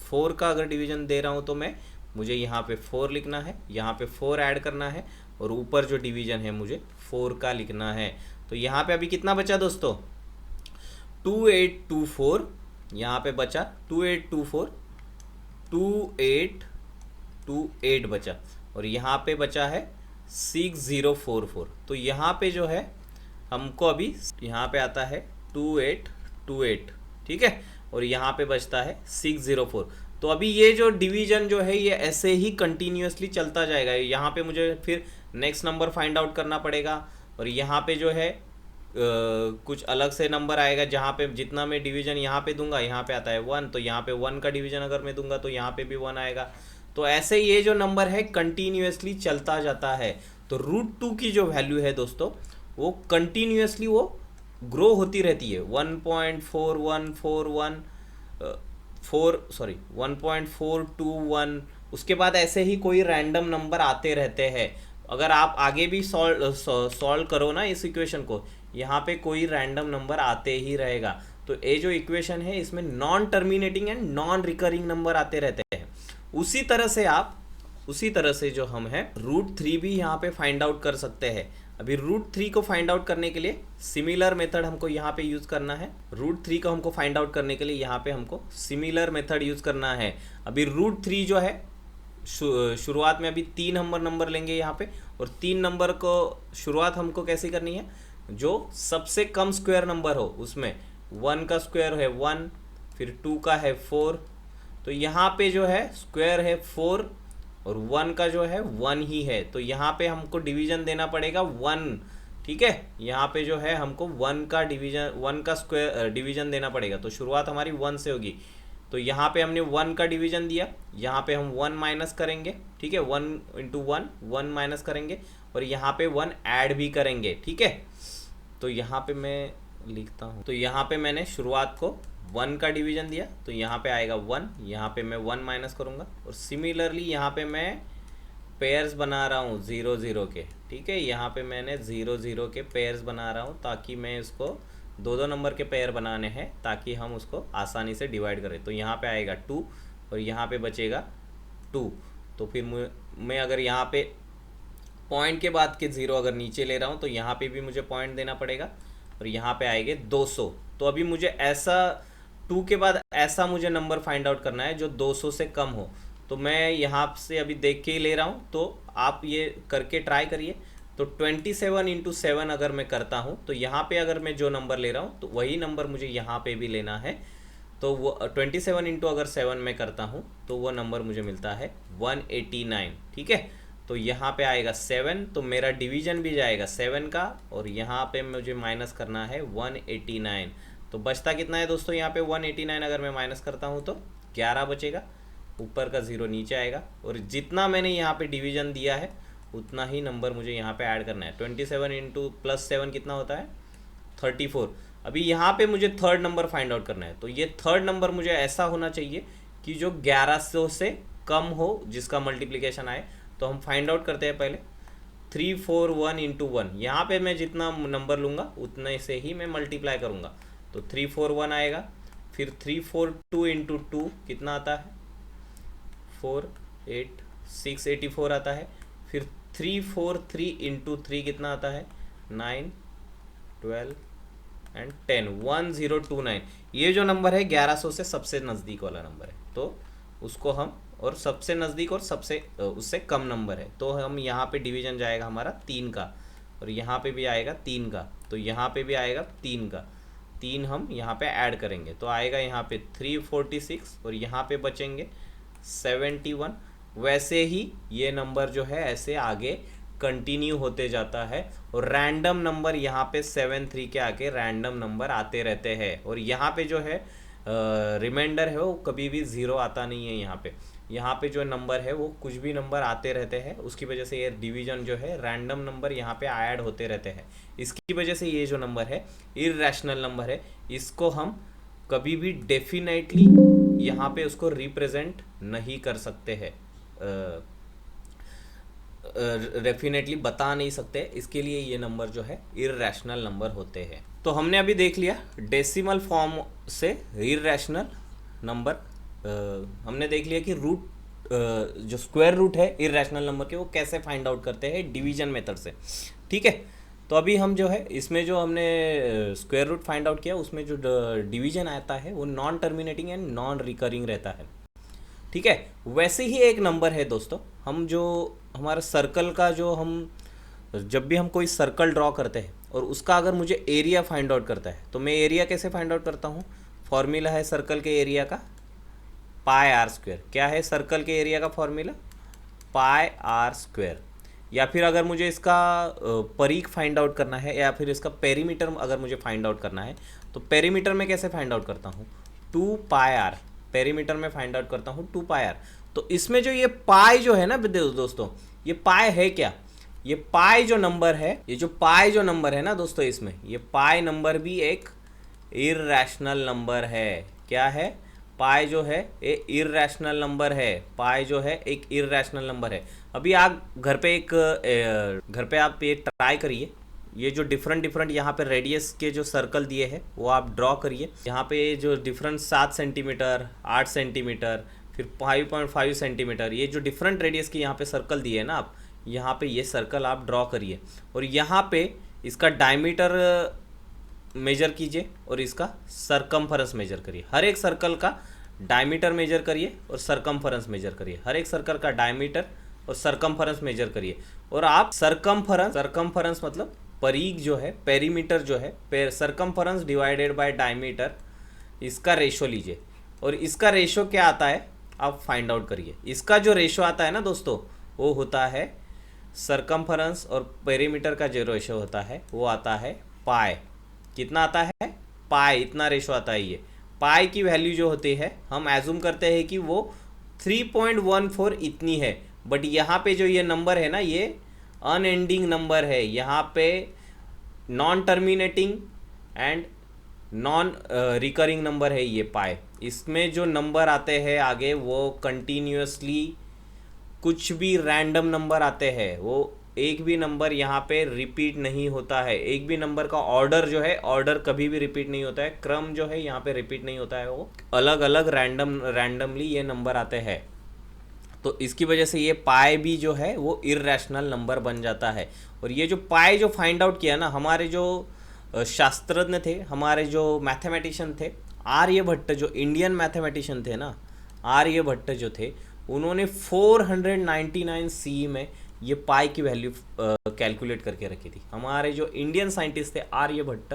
4 का अगर डिवीज़न दे रहा हूँ तो मुझे यहाँ पे 4 लिखना है, यहाँ पे 4 ऐड करना है, और ऊपर जो डिवीज़न है मुझे 4 का लिखना है। तो यहाँ पे अभी कितना बचा दोस्तों? 2824। यहाँ पे बचा 2824, 2828 बचा, और यहाँ पे बचा है 6044। तो यहाँ पे जो है हमको अभी यहाँ पे आता है 2828, ठीक है, और यहाँ पे बचता है 604। तो अभी ये जो डिवीजन जो है ये ऐसे ही कंटिन्यूअसली चलता जाएगा। यहाँ पे मुझे फिर नेक्स्ट नंबर फाइंड आउट करना पड़ेगा, और यहाँ पे जो है कुछ अलग से नंबर आएगा, जहाँ पे जितना मैं डिवीजन यहाँ पे दूंगा, यहाँ पे आता है 1, तो यहाँ पे 1 का डिवीजन अगर मैं दूंगा तो यहाँ पे भी 1 आएगा। तो ऐसे ये जो नंबर है कंटिन्यूअसली चलता जाता है। तो √2 की जो वैल्यू है दोस्तों, वो कंटिन्यूअसली वो ग्रो होती रहती है। 1.421, उसके बाद ऐसे ही कोई रैंडम नंबर आते रहते हैं। अगर आप आगे भी सॉल्व करो ना इस इक्वेशन को, यहाँ पे कोई रैंडम नंबर आते ही रहेगा। तो ये जो इक्वेशन है इसमें non terminating and non recurring number आते रहते हैं। उसी तरह से जो हम है √3 भी यहाँ पे फाइंड आउट कर सकते हैं। अभी √3 को फाइंड आउट करने के लिए सिमिलर मेथड हमको यहाँ पे यूज़ करना है। √3 को हमको फाइंड आउट करने के लिए यहाँ पे हमको सिमिलर मेथड यूज़ करना है। अभी √3 जो है शुरुआत में अभी 3 नंबर लेंगे यहाँ पे, और 3 नंबर को शुरुआत हमको कैसे करनी है? जो सबसे कम स्क्वायर नंबर हो उसमें 1 का स्क्वायर है 1, फिर 2 का है 4, तो यहाँ पे जो है स्क्वायर है 4, और 1 का जो है 1 ही है। तो यहाँ पे हमको डिवीजन देना पड़ेगा 1, ठीक है। यहाँ पे जो है हमको 1 का स्क्वायर डिवीजन देना पड़ेगा। तो शुरुआत हमारी 1 से होगी। तो यहाँ पे हमने 1 का डिवीजन दिया, यहाँ पे हम 1 माइनस करेंगे, ठीक है, 1 × 1 माइनस करेंगे, और यहाँ पे 1 ऐड भी करेंगे, ठीक है। तो यहाँ पे मैं लिखता हूँ, तो यहाँ पे मैंने शुरुआत को 1 का डिवीजन दिया, तो यहाँ पे आएगा 1, यहाँ पे मैं 1 माइनस करूँगा, और सिमिलरली यहाँ पे मैं पेयर्स बना रहा हूँ 0 0 के, ठीक है। यहाँ पे मैंने 0 0 के पेयर्स बना रहा हूँ, ताकि मैं इसको 2 नंबर के पेयर बनाने हैं, ताकि हम उसको आसानी से डिवाइड करें। तो यहाँ पे आएगा 2, और यहाँ पे बचेगा 2। तो फिर मैं अगर यहाँ पे पॉइंट के बाद के 0 अगर नीचे ले रहा हूँ, तो यहाँ पे भी मुझे पॉइंट देना पड़ेगा, और यहाँ पे आएंगे 200। तो अभी मुझे ऐसा 2 के बाद ऐसा मुझे नंबर फाइंड आउट करना है जो 200 से कम हो। तो मैं यहाँ से अभी देख के ही ले रहा हूँ, तो आप ये करके ट्राई करिए। तो 27 × 7 अगर मैं करता हूँ, तो यहाँ पे अगर मैं जो नंबर ले रहा हूँ तो वही नंबर मुझे यहाँ पे भी लेना है। तो वो 27 × अगर 7 में करता हूँ तो वो नंबर मुझे मिलता है 189, ठीक है। तो यहाँ पे आएगा 7, तो मेरा डिवीजन भी जाएगा 7 का, और यहाँ पे मुझे माइनस करना है 189। तो बचता कितना है दोस्तों? यहाँ पे 189 अगर मैं माइनस करता हूँ तो 11 बचेगा, ऊपर का 0 नीचे आएगा, और जितना मैंने यहाँ पे डिवीजन दिया है उतना ही नंबर मुझे यहाँ पे ऐड करना है। 27 × +7 कितना होता है? 34। अभी यहाँ पे मुझे थर्ड नंबर फाइंड आउट करना है। तो ये थर्ड नंबर मुझे ऐसा होना चाहिए कि जो 1100 से कम हो, जिसका मल्टीप्लिकेशन आए। तो हम फाइंड आउट करते हैं पहले 341 × 1। यहाँ पे मैं जितना नंबर लूँगा उतने से ही मैं मल्टीप्लाई करूँगा। तो 341 आएगा, फिर 342 × 2 कितना आता है? 684 आता है, फिर 343 × 3 कितना आता है? 9, 12 एंड 10, 1029। ये जो नंबर है 1100 से सबसे नज़दीक वाला नंबर है, तो उसको हम, और सबसे नज़दीक और सबसे उससे कम नंबर है, तो हम यहाँ पे डिवीजन जाएगा हमारा 3 का, और यहाँ पे भी आएगा 3 का, तो यहाँ पे भी आएगा 3 का। 3 हम यहाँ पे ऐड करेंगे तो आएगा यहाँ पे 346, और यहाँ पे बचेंगे 71। वैसे ही ये नंबर जो है ऐसे आगे कंटिन्यू होते जाता है और रैंडम नंबर यहाँ पे 7 3 के आके रैंडम नंबर आते रहते हैं। और यहाँ पे जो है रिमाइंडर है वो कभी भी ज़ीरो आता नहीं है। यहाँ पे जो नंबर है वो कुछ भी नंबर आते रहते हैं, उसकी वजह से ये डिवीजन जो है रैंडम नंबर यहाँ पे ऐड होते रहते हैं। इसकी वजह से ये जो नंबर है इर्रेशनल नंबर है, इसको हम कभी भी डेफिनेटली यहाँ पे उसको रिप्रेजेंट नहीं कर सकते हैं, डेफिनेटली बता नहीं सकते। इसके लिए ये नंबर जो है इर्रेशनल नंबर होते हैं। तो हमने अभी देख लिया डेसिमल फॉर्म से इर्रेशनल नंबर, हमने देख लिया कि रूट जो स्क्वायर रूट है इर्रेशनल नंबर के वो कैसे फाइंड आउट करते हैं डिवीजन मेथड से। ठीक है, तो अभी हम जो है इसमें जो हमने स्क्वायर रूट फाइंड आउट किया उसमें जो डिवीजन आता है वो non terminating and non recurring रहता है। ठीक है, वैसे ही एक नंबर है दोस्तों, हम जो हमारा सर्कल का जो हम जब भी हम कोई सर्कल ड्रॉ करते हैं और उसका अगर मुझे एरिया फाइंड आउट करता है तो मैं एरिया कैसे फाइंड आउट करता हूँ। फॉर्मूला है सर्कल के एरिया का पाई आर स्क्वायर। क्या है सर्कल के एरिया का फॉर्मूला? Pi are square. या फिर अगर मुझे इसका परीख फाइंड आउट करना है या फिर इसका पेरीमीटर अगर मुझे फाइंड आउट करना है तो पेरीमीटर में कैसे फाइंड आउट करता हूँ? 2 पाई आर। पेरीमीटर में फाइंड आउट करता हूँ 2 पाई आर। तो इसमें जो ये पाई जो है ना दोस्तों, ये पाई है क्या? ये पाई जो नंबर है, ये जो पाई जो नंबर है ना दोस्तों, इसमें ये पाई नंबर भी एक इर्रेशनल नंबर है। क्या है? पाई जो है ये इर्रेशनल नंबर है। पाई जो है एक इर्रेशनल नंबर है। अभी आप घर पे आप ये ट्राई करिए, ये जो डिफरेंट यहाँ पे रेडियस के जो सर्कल दिए हैं वो आप ड्रॉ करिए। यहाँ पे जो डिफरेंट 7 सेंटीमीटर, 8 सेंटीमीटर, फिर 5.5 सेंटीमीटर, ये जो डिफरेंट रेडियस के यहाँ पे सर्कल दिए हैं ना, आप यहाँ पे ये सर्कल आप ड्रॉ करिए और यहाँ पे इसका डायमीटर मेजर कीजिए और इसका सरकमफरेंस मेजर करिए। हर एक सर्कल का डायमीटर मेजर करिए और सरकमफरेंस मेजर करिए। हर एक सर्कल का डायमीटर और सरकमफरेंस मेजर करिए और आप सरकमफरेंस मतलब परीख जो है, पेरीमीटर जो है, सरकमफरेंस डिवाइडेड बाय डायमीटर, इसका रेशो लीजिए और इसका रेशो क्या आता है आप फाइंड आउट करिए। इसका जो रेशो आता है ना दोस्तों वो होता है सरकमफरेंस और पेरीमीटर का जो रेशो होता है वो आता है पाई। कितना आता है? पाई। इतना रेशो आता है। ये पाई की वैल्यू जो होती है हम एज्यूम करते हैं कि वो 3.14 इतनी है, बट यहाँ पे जो ये नंबर है ना ये अनएंडिंग नंबर है। यहाँ पे non terminating and non recurring number है ये पाई। इसमें जो नंबर आते हैं आगे वो कंटिन्यूसली कुछ भी रैंडम नंबर आते हैं, वो एक भी नंबर यहाँ पे रिपीट नहीं होता है। एक भी नंबर का ऑर्डर जो है, ऑर्डर कभी भी रिपीट नहीं होता है। क्रम जो है यहाँ पे रिपीट नहीं होता है, वो अलग अलग रैंडमली ये नंबर आते हैं। तो इसकी वजह से ये पाई भी जो है वो इर्रेशनल नंबर बन जाता है। और ये जो पाई जो फाइंड आउट किया ना, हमारे जो शास्त्रज्ञ थे, हमारे जो मैथमेटिशियन थे, आर्यभट्ट, जो इंडियन मैथमेटिशियन थे ना, आर्यभट्ट जो थे, उन्होंने 499 CE में ये पाई की वैल्यू कैलकुलेट करके रखी थी। हमारे जो इंडियन साइंटिस्ट थे आर्यभट्ट,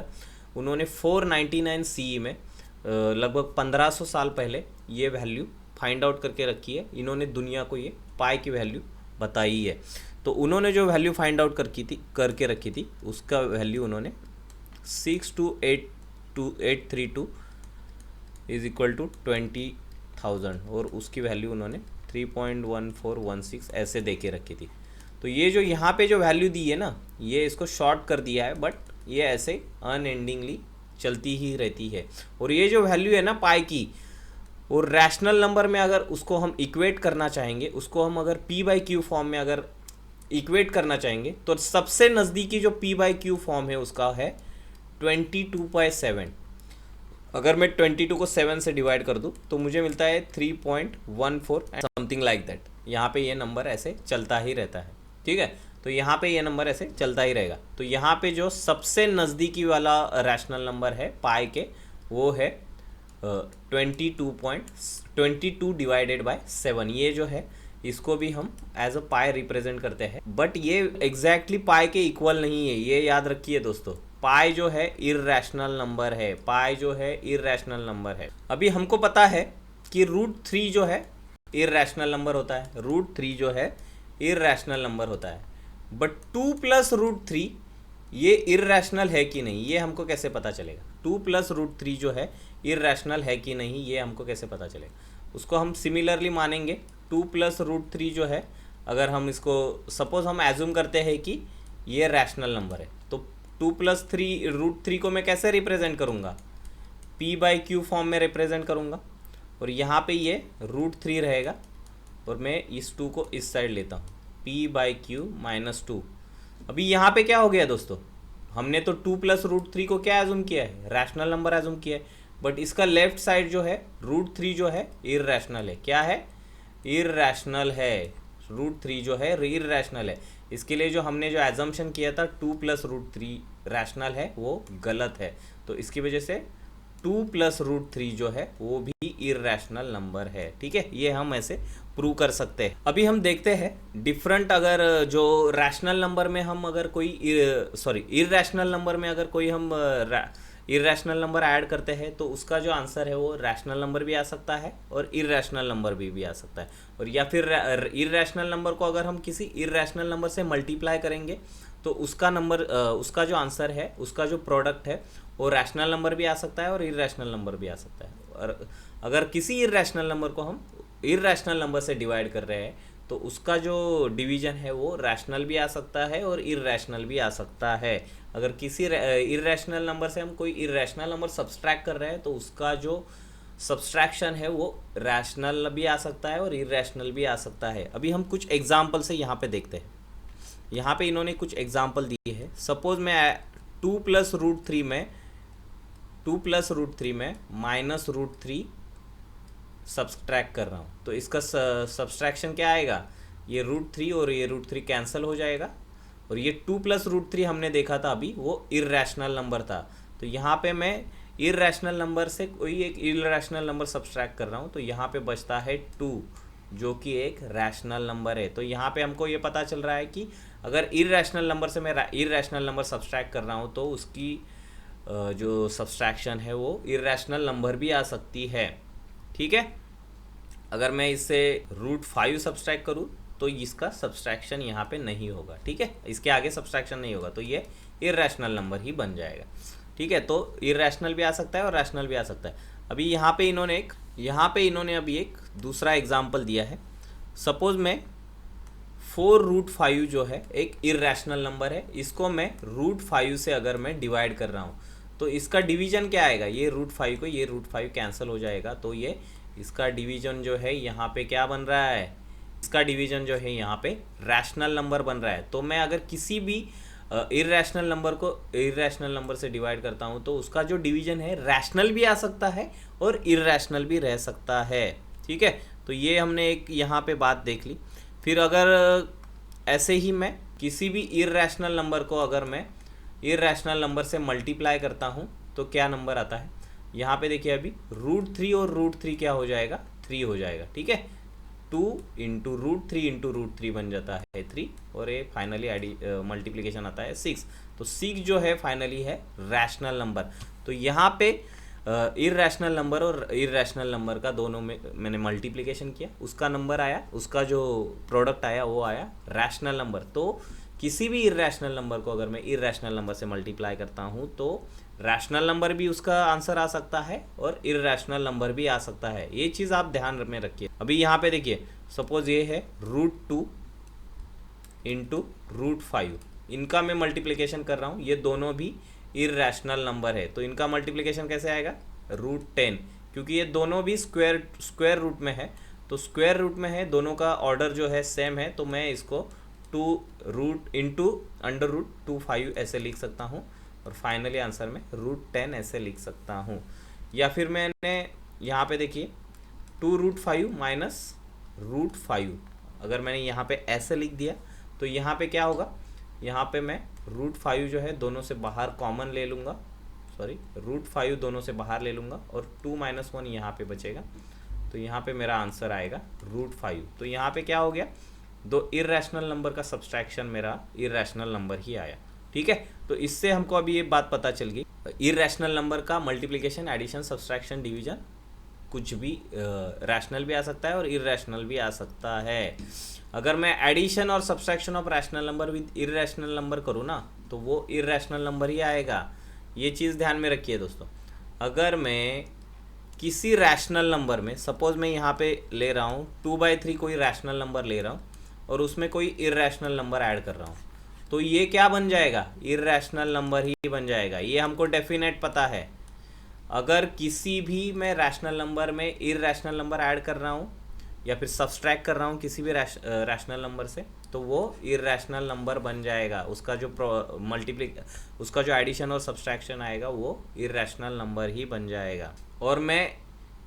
उन्होंने 499 CE में लगभग 1500 साल पहले ये वैल्यू फाइंड आउट करके रखी है। इन्होंने दुनिया को ये पाई की वैल्यू बताई है। तो उन्होंने जो वैल्यू फाइंड आउट करके रखी थी उसका वैल्यू उन्होंने 62832 इज इक्वल टू 20,000 और उसकी वैल्यू उन्होंने 3.1416 ऐसे दे के रखी थी। तो ये जो यहाँ पे जो वैल्यू दी है ना, ये इसको शॉर्ट कर दिया है, बट ये ऐसे अनएंडिंगली चलती ही रहती है। और ये जो वैल्यू है ना पाई की, और रैशनल नंबर में अगर उसको हम इक्वेट करना चाहेंगे, उसको हम अगर p/q फॉर्म में अगर इक्वेट करना चाहेंगे तो सबसे नज़दीकी जो p/q फॉर्म है उसका है 22/7। अगर मैं 22 को 7 से डिवाइड कर दूं तो मुझे मिलता है 3.14 समथिंग लाइक दैट। यहाँ पे ये नंबर ऐसे चलता ही रहता है। ठीक है, तो यहाँ पे ये नंबर ऐसे चलता ही रहेगा। तो यहाँ पे जो सबसे नज़दीकी वाला रैशनल नंबर है पाई के वो है 22 डिवाइडेड बाय 7। ये जो है इसको भी हम एज अ पाई रिप्रेजेंट करते हैं, बट ये एग्जैक्टली पाई के इक्वल नहीं है, ये याद रखिए दोस्तों। पाई जो है इर्रेशनल नंबर है, पाई जो है इर्रेशनल नंबर है। अभी हमको पता है कि √3 जो है इर्रेशनल नंबर होता है, √3 जो है इर्रेशनल नंबर होता है। बट 2+√3 ये इर्रेशनल है कि नहीं, ये हमको कैसे पता चलेगा? 2+√3 जो है इर्रेशनल है कि नहीं, ये हमको कैसे पता चलेगा? उसको हम सिमिलरली मानेंगे। 2+√3 जो है, अगर हम इसको सपोज हम एज्यूम करते हैं कि ये रैशनल नंबर है, तो 2+3√3 को मैं कैसे रिप्रेजेंट करूँगा? p/q फॉर्म में रिप्रेजेंट करूँगा, और यहाँ पे ये √3 रहेगा, और मैं इस 2 को इस साइड लेता हूँ, p/q - 2। अभी यहाँ पे क्या हो गया दोस्तों? हमने तो 2+√3 को क्या एज्यूम किया है? रैशनल नंबर एज्यूम किया है, बट इसका लेफ्ट साइड जो है √3 जो है इर्रेशनल है। क्या है? इर्रेशनल है। √3 जो है इर्रेशनल है। इसके लिए जो हमने जो एजम्पशन किया था 2+√3 रैशनल है, वो गलत है। तो इसकी वजह से 2+√3 जो है वो भी इर्रेशनल नंबर है। ठीक है, ये हम ऐसे प्रूव कर सकते हैं। अभी हम देखते हैं डिफरेंट, अगर जो रैशनल नंबर में हम अगर कोई इर्रेशनल नंबर में अगर कोई हम इर्रेशनल नंबर ऐड करते हैं तो उसका जो आंसर है वो रैशनल नंबर भी आ सकता है और इर्रेशनल नंबर भी आ सकता है। और या फिर इर्रेशनल नंबर को अगर हम किसी इर्रेशनल नंबर से मल्टीप्लाई करेंगे तो उसका नंबर उसका जो आंसर है, उसका जो प्रोडक्ट है वो रैशनल नंबर भी आ सकता है और इर्रेशनल नंबर भी आ सकता है। और अगर किसी इर्रेशनल नंबर को हम इर्रेशनल नंबर से डिवाइड कर रहे हैं तो उसका जो डिवीजन है वो रैशनल भी आ सकता है और इर्रेशनल भी आ सकता है। अगर किसी इर्रेशनल नंबर से हम कोई इर्रेशनल नंबर सब्सट्रैक्ट कर रहे हैं तो उसका जो सब्सट्रैक्शन है वो रैशनल भी आ सकता है और इर्रेशनल भी आ सकता है। अभी हम कुछ एग्जाम्पल से यहाँ पे देखते हैं। यहाँ पे इन्होंने कुछ एग्जाम्पल दिए हैं। सपोज मैं 2+√3 में -√3 सब्सट्रैक्ट कर रहा हूँ, तो इसका सब्सट्रैक्शन क्या आएगा? ये √3 और ये √3 कैंसिल हो जाएगा, और ये 2+√3 हमने देखा था अभी, वो इर्रेशनल नंबर था। तो यहाँ पे मैं इर्रेशनल नंबर से कोई एक इर्रेशनल नंबर सब्सट्रैक्ट कर रहा हूँ, तो यहाँ पे बचता है 2 जो कि एक रैशनल नंबर है। तो यहाँ पे हमको ये पता चल रहा है कि अगर इर्रेशनल नंबर से मैं इर्रेशनल नंबर सब्सट्रैक्ट कर रहा हूँ तो उसकी जो सब्सट्रैक्शन है वो इर्रेशनल नंबर भी आ सकती है। ठीक है, अगर मैं इससे √5 सब्सट्रैक्ट करूँ तो इसका सब्सट्रैक्शन यहाँ पे नहीं होगा। ठीक है, इसके आगे सब्सट्रैक्शन नहीं होगा, तो ये इर्रेशनल नंबर ही बन जाएगा। ठीक है, तो इर्रेशनल भी आ सकता है और रैशनल भी आ सकता है। अभी यहाँ पे इन्होंने अभी एक दूसरा एग्जाम्पल दिया है। सपोज मैं 4√5 जो है एक इर्रेशनल नंबर है, इसको मैं √5 से अगर मैं डिवाइड कर रहा हूँ तो इसका डिवीजन क्या आएगा? ये √5 को ये √5 कैंसिल हो जाएगा, तो ये इसका डिवीजन जो है यहाँ पे क्या बन रहा है? इसका डिवीजन जो है यहाँ पे रैशनल नंबर बन रहा है। तो मैं अगर किसी भी इर्रेशनल नंबर को इर्रेशनल नंबर से डिवाइड करता हूँ तो उसका जो डिवीजन है रैशनल भी आ सकता है और इर्रेशनल भी रह सकता है। ठीक है, तो ये हमने एक यहाँ पे बात देख ली। फिर अगर ऐसे ही मैं किसी भी इर्रेशनल नंबर को अगर मैं इर्रेशनल नंबर से मल्टीप्लाई करता हूँ तो क्या नंबर आता है? यहाँ पे देखिए, अभी √3 और √3 क्या हो जाएगा? 3 हो जाएगा। ठीक है, 2 × √3 बन जाता है 3, और ये फाइनली मल्टीप्लिकेशन आता है 6। तो 6 जो है फाइनली है रैशनल नंबर। तो यहाँ पे इर्रेशनल नंबर और इर्रेशनल नंबर का दोनों में मैंने मल्टीप्लिकेशन किया, उसका नंबर आया, उसका जो प्रोडक्ट आया वो आया रैशनल नंबर। तो किसी भी इर्रेशनल नंबर को अगर मैं इर्रेशनल नंबर से मल्टीप्लाई करता हूँ तो रैशनल नंबर भी उसका आंसर आ सकता है और इर्रेशनल नंबर भी आ सकता है। ये चीज़ आप ध्यान में रखिए। अभी यहाँ पे देखिए, सपोज ये है √2 × √5, इनका मैं मल्टीप्लिकेशन कर रहा हूँ, ये दोनों भी इर्रेशनल नंबर है, तो इनका मल्टीप्लिकेशन कैसे आएगा? √10, क्योंकि ये दोनों भी स्क्वायर रूट में है, तो स्क्वायर रूट में है, दोनों का ऑर्डर जो है सेम है, तो मैं इसको 2 रूट इंटू √2 ऐसे लिख सकता हूँ, और फाइनली आंसर में √10 ऐसे लिख सकता हूँ। या फिर मैंने यहाँ पे देखिए 2√5 - √5, अगर मैंने यहाँ पे ऐसे लिख दिया तो यहाँ पे क्या होगा? यहाँ पे मैं √5 जो है दोनों से बाहर कॉमन ले लूँगा, √5 दोनों से बाहर ले लूँगा, और 2 - 1 यहाँ पे बचेगा, तो यहाँ पे मेरा आंसर आएगा √5। तो यहाँ पे क्या हो गया? दो इर्रेशनल नंबर का सब्सट्रैक्शन मेरा इर्रेशनल नंबर ही आया। ठीक है, तो इससे हमको अभी ये बात पता चल गई, इर्रेशनल नंबर का मल्टीप्लिकेशन, एडिशन, सब्सट्रैक्शन, डिवीजन कुछ भी रैशनल भी आ सकता है और इरेशनल भी आ सकता है। अगर मैं एडिशन और subtraction of rational number with irrational number करूँ ना तो वो इरेशनल नंबर ही आएगा। ये चीज़ ध्यान में रखिए दोस्तों। अगर मैं किसी रैशनल नंबर में, सपोज मैं यहाँ पे ले रहा हूँ 2/3 कोई रैशनल नंबर ले रहा हूँ और उसमें कोई इरेशनल नंबर ऐड कर रहा हूँ, तो ये क्या बन जाएगा? इरेशनल नंबर ही बन जाएगा। ये हमको डेफिनेट पता है। अगर किसी भी मैं रैशनल नंबर में इरेशनल नंबर ऐड कर रहा हूँ या फिर सब्सट्रैक्ट कर रहा हूँ किसी भी रैशनल नंबर से, तो वो इरेशनल नंबर बन जाएगा। उसका जो उसका जो एडिशन और सब्सट्रैक्शन आएगा वो इरेशनल नंबर ही बन जाएगा। और मैं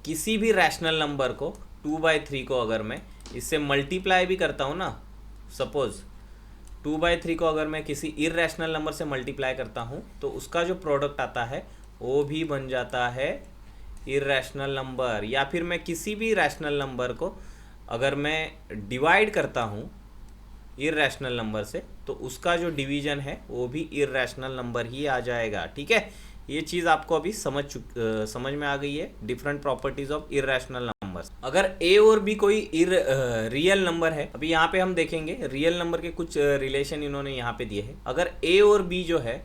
किसी भी रैशनल नंबर को 2/3 को अगर मैं इससे मल्टीप्लाई भी करता हूँ ना, सपोज 2/3 को अगर मैं किसी इरेशनल नंबर से मल्टीप्लाई करता हूँ तो उसका जो प्रोडक्ट आता है वो भी बन जाता है इरेशनल नंबर। या फिर मैं किसी भी रैशनल नंबर को अगर मैं डिवाइड करता हूँ इरेशनल नंबर से तो उसका जो डिवीजन है वो भी इरेशनल नंबर ही आ जाएगा। ठीक है, ये चीज़ आपको अभी समझ में आ गई है, different properties of irrational numbers. अगर ए और बी कोई रियल नंबर है, अभी यहाँ पे हम देखेंगे रियल नंबर के कुछ रिलेशन इन्होंने यहाँ पे दिए हैं। अगर ए और बी जो है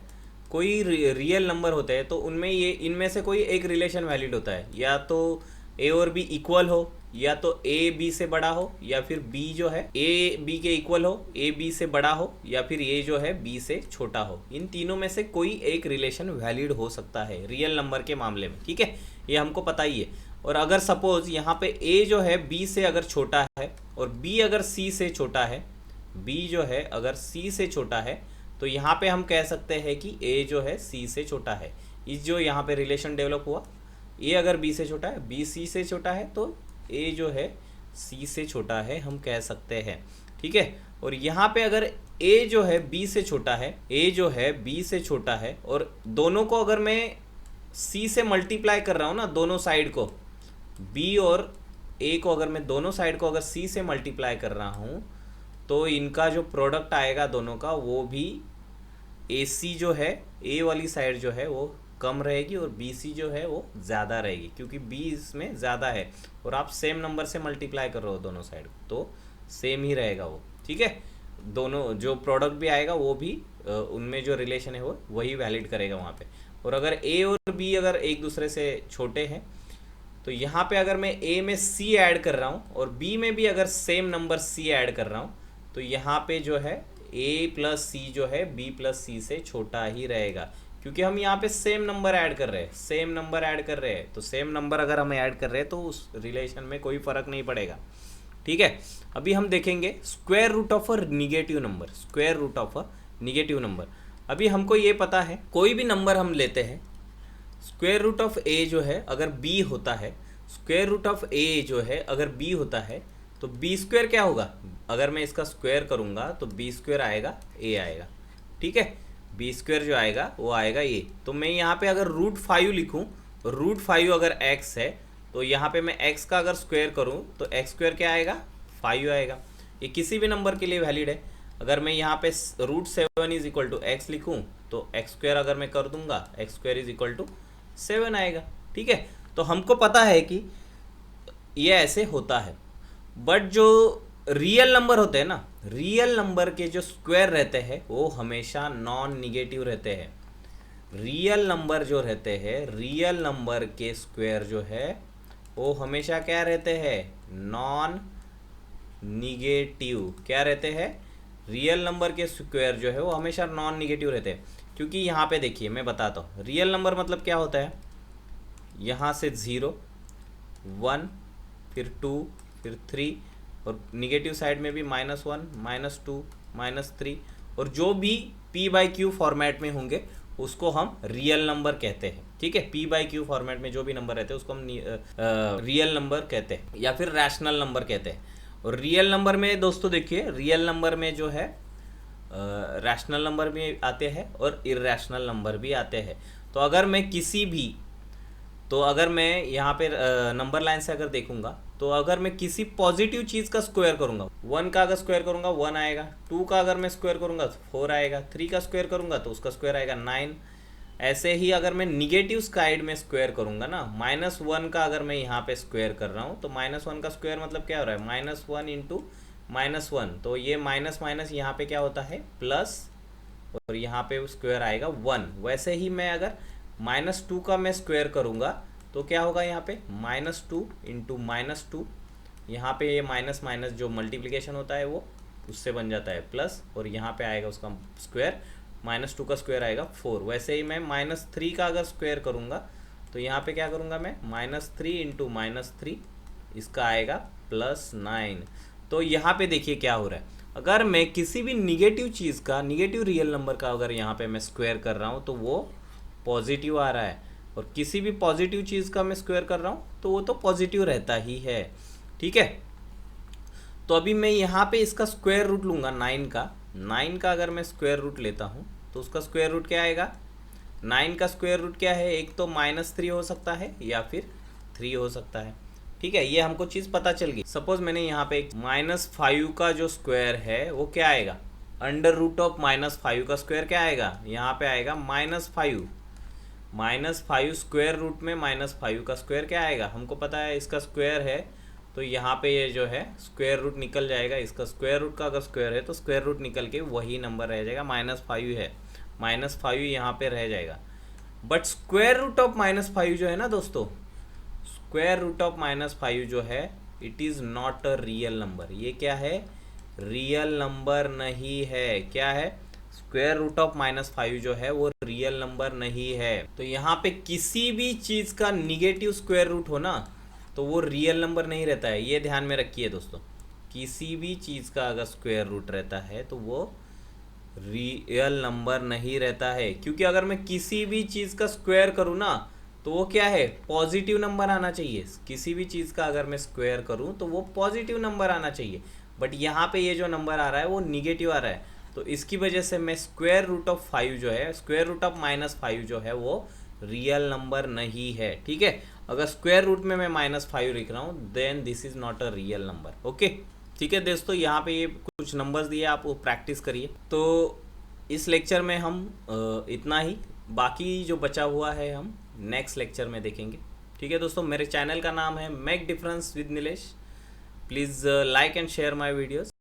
कोई रियल नंबर होते हैं तो उनमें ये इनमें से कोई एक रिलेशन वैलिड होता है, या तो ए और बी इक्वल हो, या तो ए बी से बड़ा हो, या फिर बी जो है ए बी के इक्वल हो, ए बी से बड़ा हो, या फिर ए जो है बी से छोटा हो। इन तीनों में से कोई एक रिलेशन वैलिड हो सकता है रियल नंबर के मामले में। ठीक है, ये हमको पता ही है। और अगर सपोज यहाँ पे ए जो है बी से अगर छोटा है और बी अगर सी से छोटा है, बी जो है अगर सी से छोटा है, तो यहाँ पे हम कह सकते हैं कि ए जो है सी से छोटा है। इस जो यहाँ पे रिलेशन डेवलप हुआ, ए अगर बी से छोटा है, बी सी से छोटा है, तो ए जो है सी से छोटा है, हम कह सकते हैं। ठीक है, और यहाँ पे अगर ए जो है बी से छोटा है, ए जो है बी से छोटा है, और दोनों को अगर मैं सी से मल्टीप्लाई कर रहा हूँ ना, दोनों साइड को, बी और ए को अगर मैं दोनों साइड को अगर सी से मल्टीप्लाई कर रहा हूँ, तो इनका जो प्रोडक्ट आएगा दोनों का वो भी ए सी जो है, ए वाली साइड जो है वो कम रहेगी और बी सी जो है वो ज़्यादा रहेगी, क्योंकि बी इसमें ज़्यादा है और आप सेम नंबर से मल्टीप्लाई कर रहे हो दोनों साइड, तो सेम ही रहेगा वो। ठीक है, दोनों जो प्रोडक्ट भी आएगा वो भी उनमें जो रिलेशन है वो वही वैलिड करेगा वहाँ पे। और अगर ए और बी अगर एक दूसरे से छोटे हैं, तो यहाँ पे अगर मैं ए में सी ऐड कर रहा हूँ और बी में भी अगर सेम नंबर सी ऐड कर रहा हूँ, तो यहाँ पे जो है ए प्लस सी जो है बी प्लस सी से छोटा ही रहेगा, क्योंकि हम यहाँ पे सेम नंबर ऐड कर रहे हैं, सेम नंबर ऐड कर रहे हैं। तो सेम नंबर अगर हम ऐड कर रहे हैं तो उस रिलेशन में कोई फर्क नहीं पड़ेगा। ठीक है, अभी हम देखेंगे square root of a negative number. Square root of a negative number, अभी हमको ये पता है कोई भी नंबर हम लेते हैं, स्क्वायर रूट ऑफ ए जो है अगर बी होता है, स्क्वायर रूट ऑफ ए जो है अगर बी होता है, तो बी स्क्वायर क्या होगा? अगर मैं इसका स्क्वायर करूंगा तो बी स्क्वायर आएगा, ए आएगा। ठीक है, बी स्क्वायर जो आएगा वो आएगा ए। तो मैं यहाँ पे अगर √5 लिखूँ, √5 अगर x है, तो यहाँ पे मैं x का अगर स्क्वायर करूँ तो x स्क्वायर क्या आएगा? 5 आएगा। ये किसी भी नंबर के लिए वैलिड है। अगर मैं यहाँ पे √7 इज इक्वल टू x लिखूँ तो x स्क्वायर अगर मैं कर दूंगा, x square is equal to 7 आएगा। ठीक है, तो हमको पता है कि ये ऐसे होता है। बट जो रियल नंबर होते हैं ना, रियल नंबर के जो स्क्वायर रहते हैं वो हमेशा नॉन निगेटिव रहते हैं। रियल नंबर जो रहते हैं, रियल नंबर के स्क्वायर जो है वो हमेशा क्या रहते हैं? Non negative. क्या रहते हैं? रियल नंबर के स्क्वायर जो है वो हमेशा नॉन निगेटिव रहते हैं। क्योंकि यहाँ पे देखिए मैं बताता हूँ, रियल नंबर मतलब क्या होता है, यहाँ से 0, 1, फिर 2, फिर 3, और निगेटिव साइड में भी -1, -2, -3, और जो भी p/q फॉर्मेट में होंगे उसको हम रियल नंबर कहते हैं। ठीक है, p/q फॉर्मेट में जो भी नंबर रहते हैं उसको हम रियल नंबर कहते हैं या फिर रैशनल नंबर कहते हैं। और रियल नंबर में दोस्तों देखिए, रियल नंबर में जो है रैशनल नंबर भी आते हैं और इरेशनल नंबर भी आते हैं। तो अगर मैं किसी भी, तो अगर मैं यहाँ पे नंबर लाइन से अगर देखूंगा, तो अगर मैं किसी पॉजिटिव चीज़ का स्क्वायर करूंगा, 1 का अगर स्क्वायर करूंगा 1 आएगा, 2 का अगर मैं स्क्वायर करूंगा तो 4 आएगा, 3 का स्क्वायर करूंगा तो उसका स्क्वायर आएगा 9, ऐसे ही अगर मैं निगेटिव साइड में स्क्वायर करूंगा ना, -1 का अगर मैं यहाँ पे स्क्वायर कर रहा हूँ तो -1 का स्क्वायर मतलब क्या हो रहा है, -1 इंटू -1, तो ये माइनस माइनस यहाँ पे क्या होता है प्लस, और यहाँ पे स्क्वायर आएगा 1। वैसे ही मैं अगर -2 का मैं स्क्वायर करूँगा तो क्या होगा यहाँ पे -2 इंटू -2, यहाँ पे ये माइनस माइनस जो मल्टीप्लिकेशन होता है वो उससे बन जाता है प्लस, और यहाँ पे आएगा उसका स्क्वायर, -2 का स्क्वायर आएगा 4। वैसे ही मैं -3 का अगर स्क्वायर करूँगा तो यहाँ पे क्या करूँगा मैं, -3 इंटू -3, इसका आएगा +9। तो यहाँ पे देखिए क्या हो रहा है, अगर मैं किसी भी निगेटिव चीज़ का, निगेटिव रियल नंबर का अगर यहाँ पे मैं स्क्वायर कर रहा हूँ तो वो पॉजिटिव आ रहा है, और किसी भी पॉजिटिव चीज़ का मैं स्क्वायर कर रहा हूँ तो वो तो पॉजिटिव रहता ही है। ठीक है, तो अभी मैं यहाँ पे इसका स्क्वायर रूट लूँगा 9 का अगर मैं स्क्वायर रूट लेता हूँ तो उसका स्क्वायर रूट क्या आएगा, 9 का स्क्वायर रूट क्या है, एक तो -3 हो सकता है या फिर 3 हो सकता है। ठीक है, ये हमको चीज़ पता चल गई। सपोज मैंने यहाँ पे -5 का जो स्क्वायर है वो क्या आएगा, √ऑफ -5 का स्क्वायर क्या आएगा, यहाँ पे आएगा -5 स्क्वायर रूट में -5 का स्क्वायर क्या आएगा, हमको पता है इसका स्क्वायर है, तो यहाँ पे ये जो है स्क्वायर रूट निकल जाएगा, इसका स्क्वायर रूट का अगर स्क्वायर है तो स्क्वायर रूट निकल के वही नंबर रह जाएगा, -5 है, -5 यहाँ पे रह जाएगा। बट स्क्वायर रूट ऑफ -5 जो है ना दोस्तों, स्क्वायर रूट ऑफ -5 जो है it is not a real number. ये क्या है, रियल नंबर नहीं है। क्या है, स्क्वायर रूट ऑफ -5 जो है वो रियल नंबर नहीं है। तो यहाँ पे किसी भी चीज़ का निगेटिव स्क्वायर रूट हो ना तो वो रियल नंबर नहीं रहता है, ये ध्यान में रखिए दोस्तों। किसी भी चीज़ का अगर स्क्वायर रूट रहता है तो वो रियल नंबर नहीं रहता है, क्योंकि अगर मैं किसी भी चीज़ का स्क्वायर करूँ ना तो वो क्या है, पॉजिटिव नंबर आना चाहिए। किसी भी चीज़ का अगर मैं स्क्वायर करूँ तो वो पॉजिटिव नंबर आना चाहिए, बट यहाँ पे ये जो नंबर आ रहा है वो निगेटिव आ रहा है, तो इसकी वजह से मैं स्क्वायर रूट ऑफ 5 जो है, स्क्वायर रूट ऑफ -5 जो है वो रियल नंबर नहीं है। ठीक है, अगर स्क्वायर रूट में मैं -5 लिख रहा हूँ then this is not a real number. Okay, ठीक है दोस्तों, यहाँ पे ये कुछ नंबर्स दिए, आप वो प्रैक्टिस करिए। तो इस लेक्चर में हम इतना ही, बाकी जो बचा हुआ है हम नेक्स्ट लेक्चर में देखेंगे। ठीक है दोस्तों, मेरे चैनल का नाम है make difference with Nilesh. Please like and share my videos.